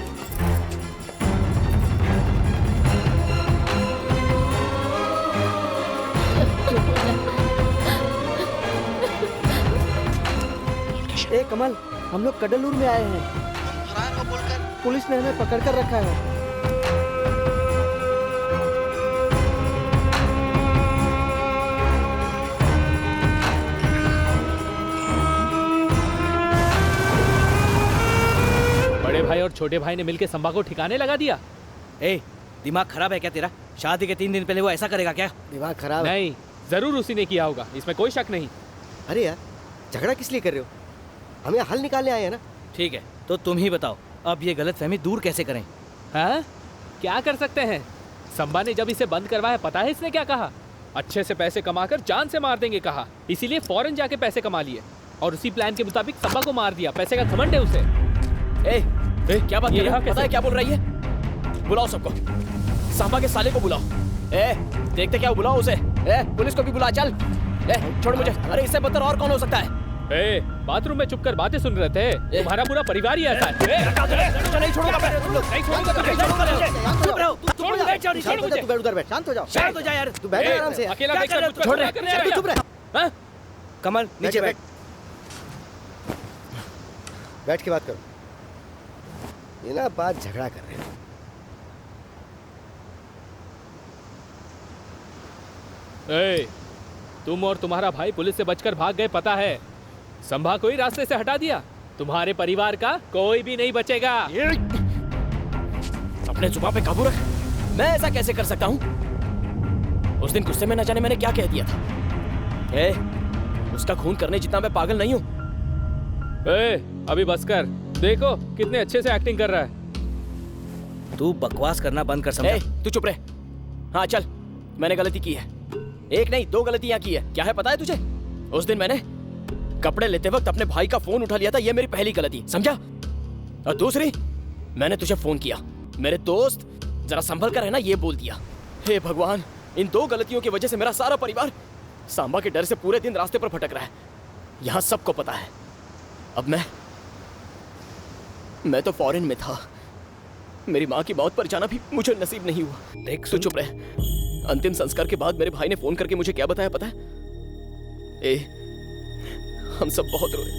ए कमल, हम लोग कडलूर में आए हैं। फरार हो बोलकर पुलिस ने हमें पकड़ कर रखा है। बड़े भाई और छोटे भाई ने मिलकर संभा को ठिकाने लगा दिया। ए, दिमाग खराब है क्या तेरा? शादी के 3 दिन पहले वो ऐसा करेगा क्या? दिमाग खराब है। नहीं, जरूर उसी ने किया होगा, इसमें कोई शक नहीं। अरे यार, झगड़ा किस लिए कर रहे हो? हम यहाँ हल निकालने आए हैं ना। ठीक है, तो तुम ही बताओ, अब ये गलतफहमी दूर कैसे करें? हाँ? क्या कर सकते हैं? संभा ने जब इसे बंद करवाया, पता है इसने क्या कहा? अच्छे से पैसे कमाकर जान से मार देंगे कहा। इसीलिए फौरन जाके पैसे कमा लिए और उसी प्लान के मुताबिक संभा को मार दिया। पैसे का घमंड है उसे। ए, क्या बात कर रहे हो? पता है क्या बोल रही है? बुलाओ सबको, सांबा के साले को बुलाओ। ए, देखते क्या, बुलाओ उसे। ए, पुलिस को भी बुला, चल। ए, छोड़ मुझे। अरे इससे बदतर और कौन हो सकता है? ए, बाथरूम में चुपकर बातें सुन रहे थे। तुम्हारा पूरा परिवार ही ऐसा है। नहीं छोड़ूंगा मैं, तुम लोग नहीं छोड़ूंगा। चुप रहो, छोड़ मुझे, शांत हो जा, तू बैठ, उधर बैठ, शांत हो जाओ। शांत हो जा यार। तू बैठ आराम से। अकेला क्या देखकर कर रहे हो? मुझको छोड़ छोड़ा रहे, करने तू चुप रह। हाँ? कमल नीचे बैठ। बैठ के बात करो। ये ना बात झगड़ा कर रहे हैं। ए, तुम और तुम्हारा भाई पुलिस से बचकर भाग गए, पता है। संभा को ही रास्ते से हटा दिया। तुम्हारे परिवार का कोई भी नहीं बचेगा। अपने जुबान पे काबू रख। मैं ऐसा कैसे कर सकता हूँ? उस दिन गुस्से में न जाने मैंने क्या कह दिया था। ए, उसका खून करने जितना मैं पागल नहीं हूँ। ए, अभी बस कर। देखो कितने अच्छे से एक्टिंग कर रहा है। तू बकवास करना बंद कर समझा। तू चुप रहे। हाँ चल, मैंने गलती की है। एक नहीं 2 गलतियां की है। क्या है पता है तुझे? उस दिन मैंने कपड़े लेते वक्त अपने भाई का फोन उठा लिया था, ये मेरी पहली गलती, समझा? और दूसरी, मैंने तुझे फोन किया, मेरे दोस्त जरा संभल कर रहना, ये बोल दिया। हे भगवान, इन 2 गलतियों की वजह से मेरा सारा परिवार सांबा के डर से पूरे दिन रास्ते पर भटक रहा है। यहाँ सबको पता है। अब मैं तो फॉरेन में था। मेरी माँ की मौत पर जाना भी मुझे नसीब नहीं हुआ। देख, तू चुप रहे। अंतिम संस्कार के बाद मेरे भाई ने फोन करके मुझे क्या बताया पता है? ए, हम सब बहुत रोए,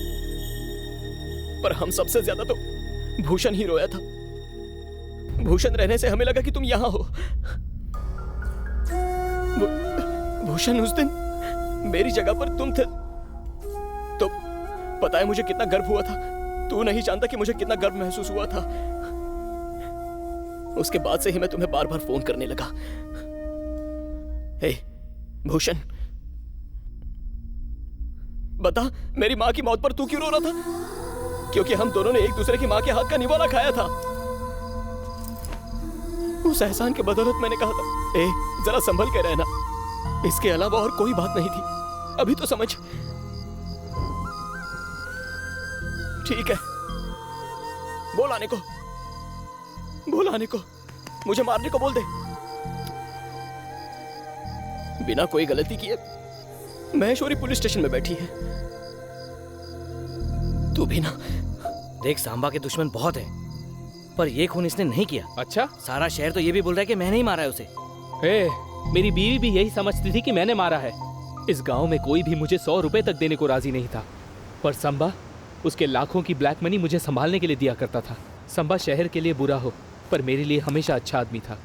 पर हम सबसे ज्यादा तो भूषण ही रोया था। भूषण रहने से हमें लगा कि तुम यहाँ हो। भूषण, उस दिन मेरी जगह पर तुम थे तो पता है मुझे कितना गर्व हुआ था। तू नहीं जानता कि मुझे कितना गर्व महसूस हुआ था। उसके बाद से ही मैं तुम्हें बार बार फोन करने लगा। हे भूषण, बता, मेरी माँ की मौत पर तू क्यों रो रहा था? क्योंकि हम दोनों ने एक दूसरे की माँ के हाथ का निवाला खाया था। उस एहसान के बदौलत मैंने कहा था, ए, जरा संभल के रहना। इसके अलावा और कोई बात नहीं थी। अभी तो समझ। ठीक है, बोल आने को, बोल आने को, मुझे मारने को बोल दे। बिना कोई गलती किए महेश्वरी पुलिस स्टेशन में बैठी है। तू भी ना। देख, सांबा के दुश्मन बहुत हैं, पर ये खून इसने नहीं किया। अच्छा? सारा शहर तो ये भी बोल रहा है कि मैंने ही मारा है उसे। ए, मेरी बीवी भी यही समझती थी कि मैंने मारा है। इस गांव में कोई भी मुझे 100 रुपए तक देने को राजी नहीं था, पर संभा उसके लाखों की ब्लैक मनी मुझे संभालने के लिए दिया करता था। संभा शहर के लिए बुरा हो, पर मेरे लिए हमेशा अच्छा आदमी था।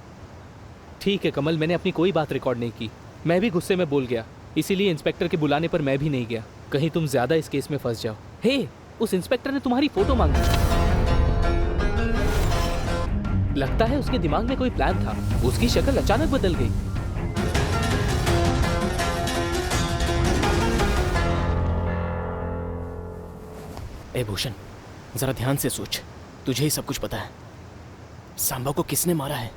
ठीक है कमल, मैंने अपनी कोई बात रिकॉर्ड नहीं की। मैं भी गुस्से में बोल गया, इसीलिए इंस्पेक्टर के बुलाने पर मैं भी नहीं गया। कहीं तुम ज्यादा इस केस में फंस जाओ। हे, उस इंस्पेक्टर ने तुम्हारी फोटो मांगी। लगता है उसके दिमाग में कोई प्लान था। उसकी शक्ल अचानक बदल गई। ए भूषण, जरा ध्यान से सोच। तुझे ही सब कुछ पता है। सांबा को किसने मारा है?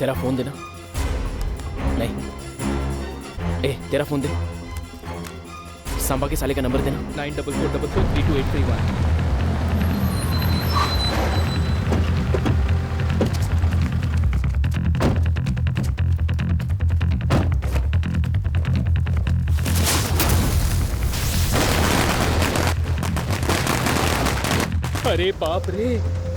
तेरा फोन देना। नहीं, ए तेरा फोन दे। सांबा के साले का नंबर देना। 9444328331। अरे बाप रे,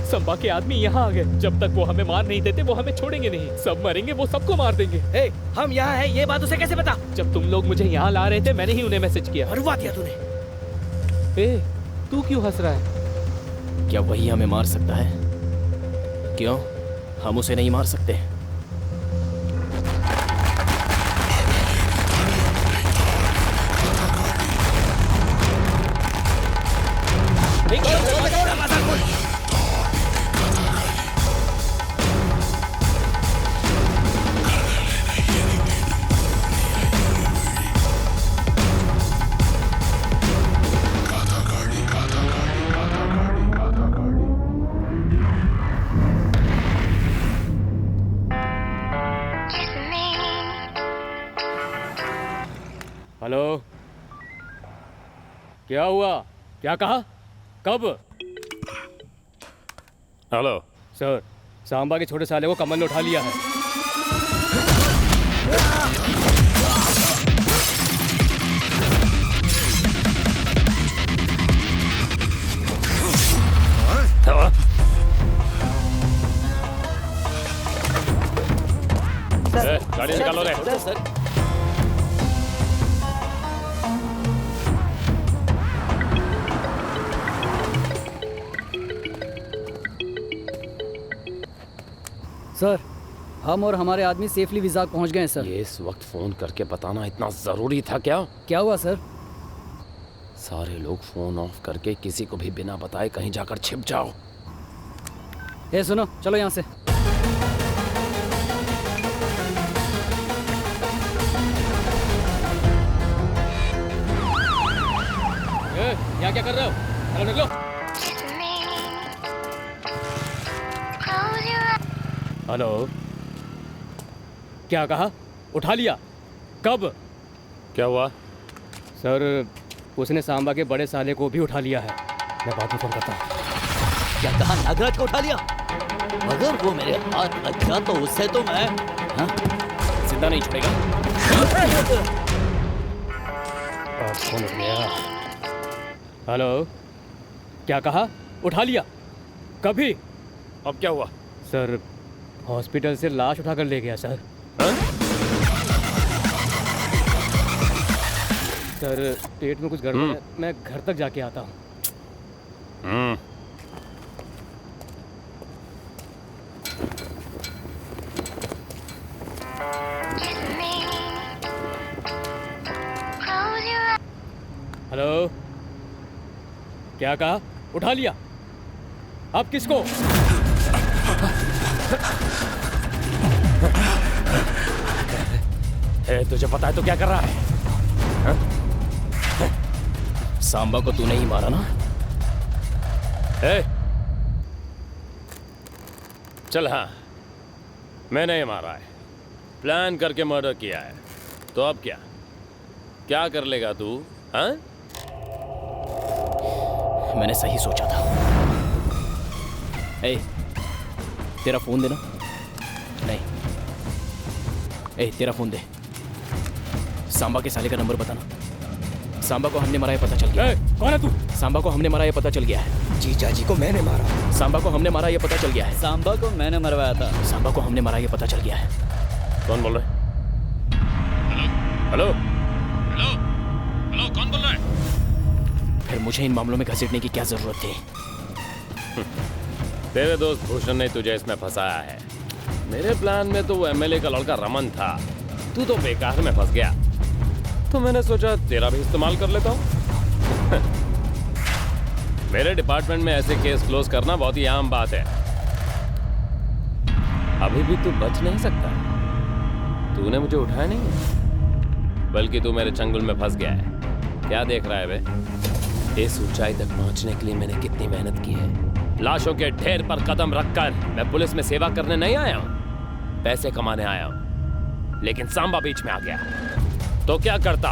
संबा के आदमी यहाँ आ गए। जब तक वो हमें मार नहीं देते वो हमें छोड़ेंगे नहीं। सब मरेंगे, वो सबको मार देंगे। ए, हम यहाँ हैं, ये बात उसे कैसे पता? जब तुम लोग मुझे यहाँ ला रहे थे मैंने ही उन्हें मैसेज किया। मरवा दिया तूने। ए, तू क्यों हंस रहा है? क्या वही हमें मार सकता है? क्यों, हम उसे नहीं मार सकते? हेलो, क्या हुआ? क्या कहा? कब? हेलो सर, सांबा के छोटे साले को कमल ने उठा लिया है। गाड़ी निकालो रे। सर सर, हम और हमारे आदमी सेफली विजाक पहुंच गए हैं सर। ये इस वक्त फोन करके बताना इतना जरूरी था क्या? क्या हुआ सर? सारे लोग फोन ऑफ करके किसी को भी बिना बताए कहीं जाकर छिप जाओ। ए सुनो, चलो यहाँ से। यहाँ क्या कर रहे हो? चलो निकलो। हेलो, क्या कहा? उठा लिया? कब? क्या हुआ? सर, उसने सांबा के बड़े साले को भी उठा लिया है। मैं बाद में फोन करता हूँ। क्या कहा? नागराज को उठा लिया? अगर वो मेरे हाथ लग गया तो उससे तो मैं जिंदा नहीं छोड़ेगा। फोन उठ गया। हेलो, क्या कहा? उठा लिया? कभी? अब क्या हुआ? सर, हॉस्पिटल से लाश उठाकर ले गया सर। सर, पेट में कुछ गड़बड़ है, मैं घर तक जाके आता हूँ। हेलो, क्या कहा? उठा लिया? अब किसको? तुझे पता है तो क्या कर रहा है? सांबा को तूने ही मारा ना? चल हाँ, मैंने ही मारा है, प्लान करके मर्डर किया है। तो अब क्या क्या कर लेगा तू? हाँ? मैंने सही सोचा था। ए, तेरा फोन देना। नहीं, ए तेरा फोन दे। सांबा के साले का नंबर बताना। सांबा को हमने मारा है, पता चल गया। कौन है तू? सांबा को हमने मारा है, पता चल गया है। जीजा जी को मैंने मारा। सांबा को हमने मारा, ये पता चल गया है। सांबा को मैंने मरवाया था। सांबा को हमने मारा, ये पता चल गया है। कौन बोल रहा है? हेलो हेलो हेलो, कौन बोल रहा है? फिर मुझे इन मामलों में घसीटने की क्या जरूरत थी? तेरे दोस्त भूषण ने तुझे इसमें फंसाया है। मेरे प्लान में तो वो एमएलए का लड़का रमन था, तू तो बेकार में फंस गया। तो मैंने सोचा तेरा भी इस्तेमाल कर लेता हूँ। मेरे डिपार्टमेंट में ऐसे केस क्लोज करना बहुत ही आम बात है। अभी भी तू बच नहीं सकता। तूने मुझे उठाया नहीं है, बल्कि तू मेरे चंगुल में फंस गया है। क्या देख रहा है बे? इस ऊंचाई तक पहुंचने के लिए मैंने कितनी मेहनत की है। लाशों के ढेर पर कदम रखकर मैं पुलिस में सेवा करने नहीं आया हूं। पैसे कमाने आया हूं, लेकिन सांबा बीच में आ गया तो क्या करता?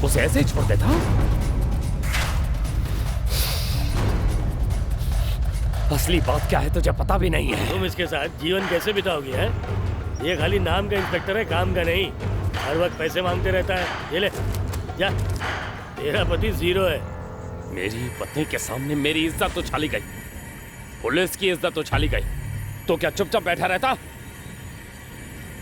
उसे ऐसे ही छोड़ देता? असली बात क्या है तुझे पता भी नहीं है। तुम इसके साथ जीवन कैसे बिताओगी है? ये खाली नाम का इंस्पेक्टर है, काम का नहीं। हर वक्त पैसे मांगते रहता है। ये ले जा, तेरा पति जीरो है। मेरी पत्नी के सामने मेरी इज्जत उछाली गई, पुलिस की इज्जत उछाली गई, तो क्या चुपचाप बैठा रहता?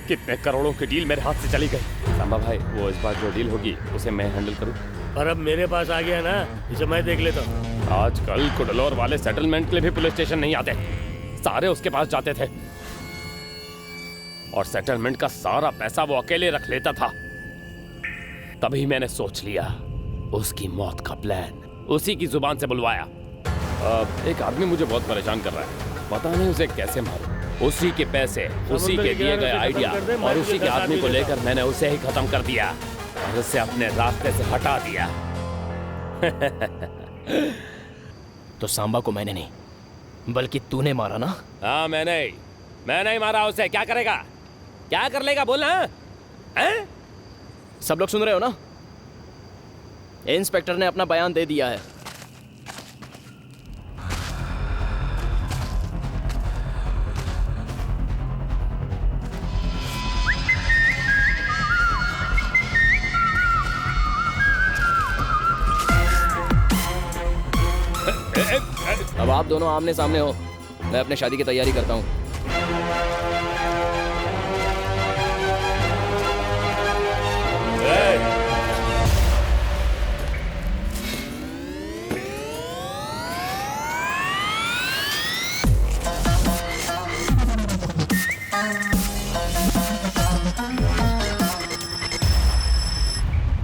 कितने करोड़ों की डील मेरे हाथ से चली गई। सांबा भाई, वो इस बार जो डील होगी उसे मैं हैंडल करूं? पर अब मेरे पास आ गया ना, इसे मैं देख लेता हूँ। आजकल कुडलोर वाले सेटलमेंट के लिए भी पुलिस स्टेशन नहीं आते, सारे उसके पास जाते थे और सेटलमेंट का सारा पैसा वो अकेले रख लेता था। तभी मैंने सोच लिया उसकी मौत का प्लान उसी की जुबान से बुलवाया। एक आदमी मुझे बहुत परेशान कर रहा है, पता नहीं उसे कैसे मारूं। उसी के पैसे, उसी के दिए गए आइडिया और उसी के आदमी को लेकर मैंने उसे ही खत्म कर दिया और उसे अपने रास्ते से हटा दिया। तो सांबा को मैंने नहीं बल्कि तूने मारा ना? हाँ, मैंने ही मारा उसे। क्या करेगा, क्या कर लेगा बोलना है? सब लोग सुन रहे हो ना? इंस्पेक्टर ने अपना बयान दे दिया है। अब आप दोनों आमने सामने हो, मैं अपने शादी की तैयारी करता हूँ।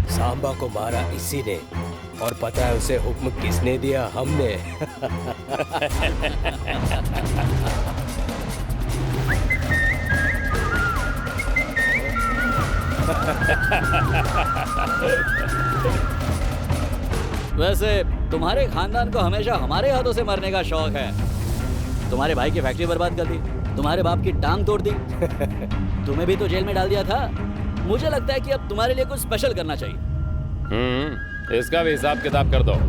सांबा को मारा इसी ने, और पता है उसे हुक्म किसने दिया? हमने। वैसे तुम्हारे खानदान को हमेशा हमारे हाथों से मरने का शौक है। तुम्हारे भाई की फैक्ट्री बर्बाद कर दी, तुम्हारे बाप की टांग तोड़ दी, तुम्हें भी तो जेल में डाल दिया था। मुझे लगता है कि अब तुम्हारे लिए कुछ स्पेशल करना चाहिए। इसका भी हिसाब किताब कर दो।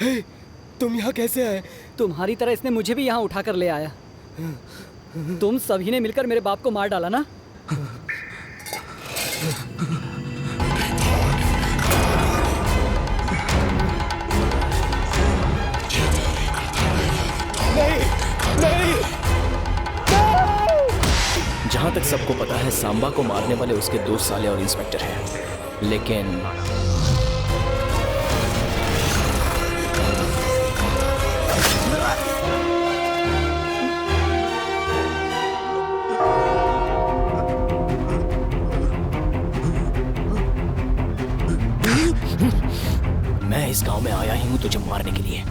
हे, तुम यहाँ कैसे आए? तुम्हारी तरह इसने मुझे भी यहाँ उठा कर ले आया। तुम सभी ने मिलकर मेरे बाप को मार डाला ना? जहां तक सबको पता है सांबा को मारने वाले उसके 2 साले और इंस्पेक्टर हैं, लेकिन मैं इस गांव में आया ही हूं तुझे मारने के लिए,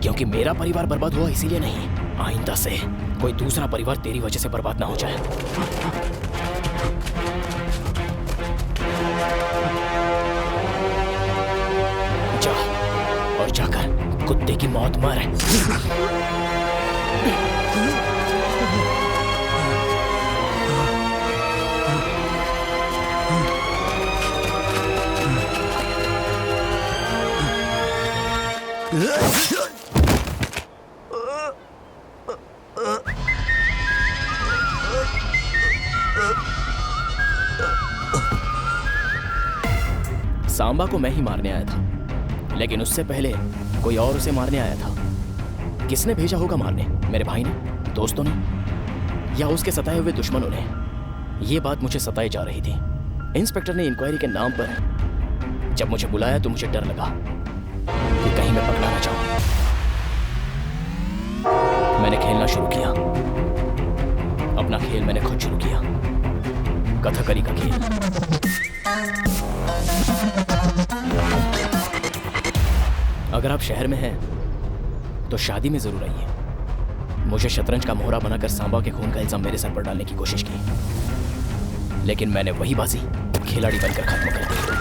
क्योंकि मेरा परिवार बर्बाद हुआ इसीलिए नहीं, आइंदा से कोई दूसरा परिवार तेरी वजह से बर्बाद ना हो जाए। जा और जाकर कुत्ते की मौत मर। सांबा को मैं ही मारने आया था, लेकिन उससे पहले कोई और उसे मारने आया था। किसने भेजा होगा मारने? मेरे भाई ने, दोस्तों ने, या उसके सताए हुए दुश्मनों ने? ये बात मुझे सताई जा रही थी। इंस्पेक्टर ने इंक्वायरी के नाम पर जब मुझे बुलाया तो मुझे डर लगा कि कहीं मैं पकड़ा ना जाऊं। मैंने खेलना शुरू किया, अपना खेल मैंने खुद शुरू किया, कथकली का खेल। अगर आप शहर में हैं तो शादी में जरूर आइए। मुझे शतरंज का मोहरा बनाकर सांबा के खून का इल्जाम मेरे सर पर डालने की कोशिश की, लेकिन मैंने वही बाजी खिलाड़ी बनकर खत्म कर दी।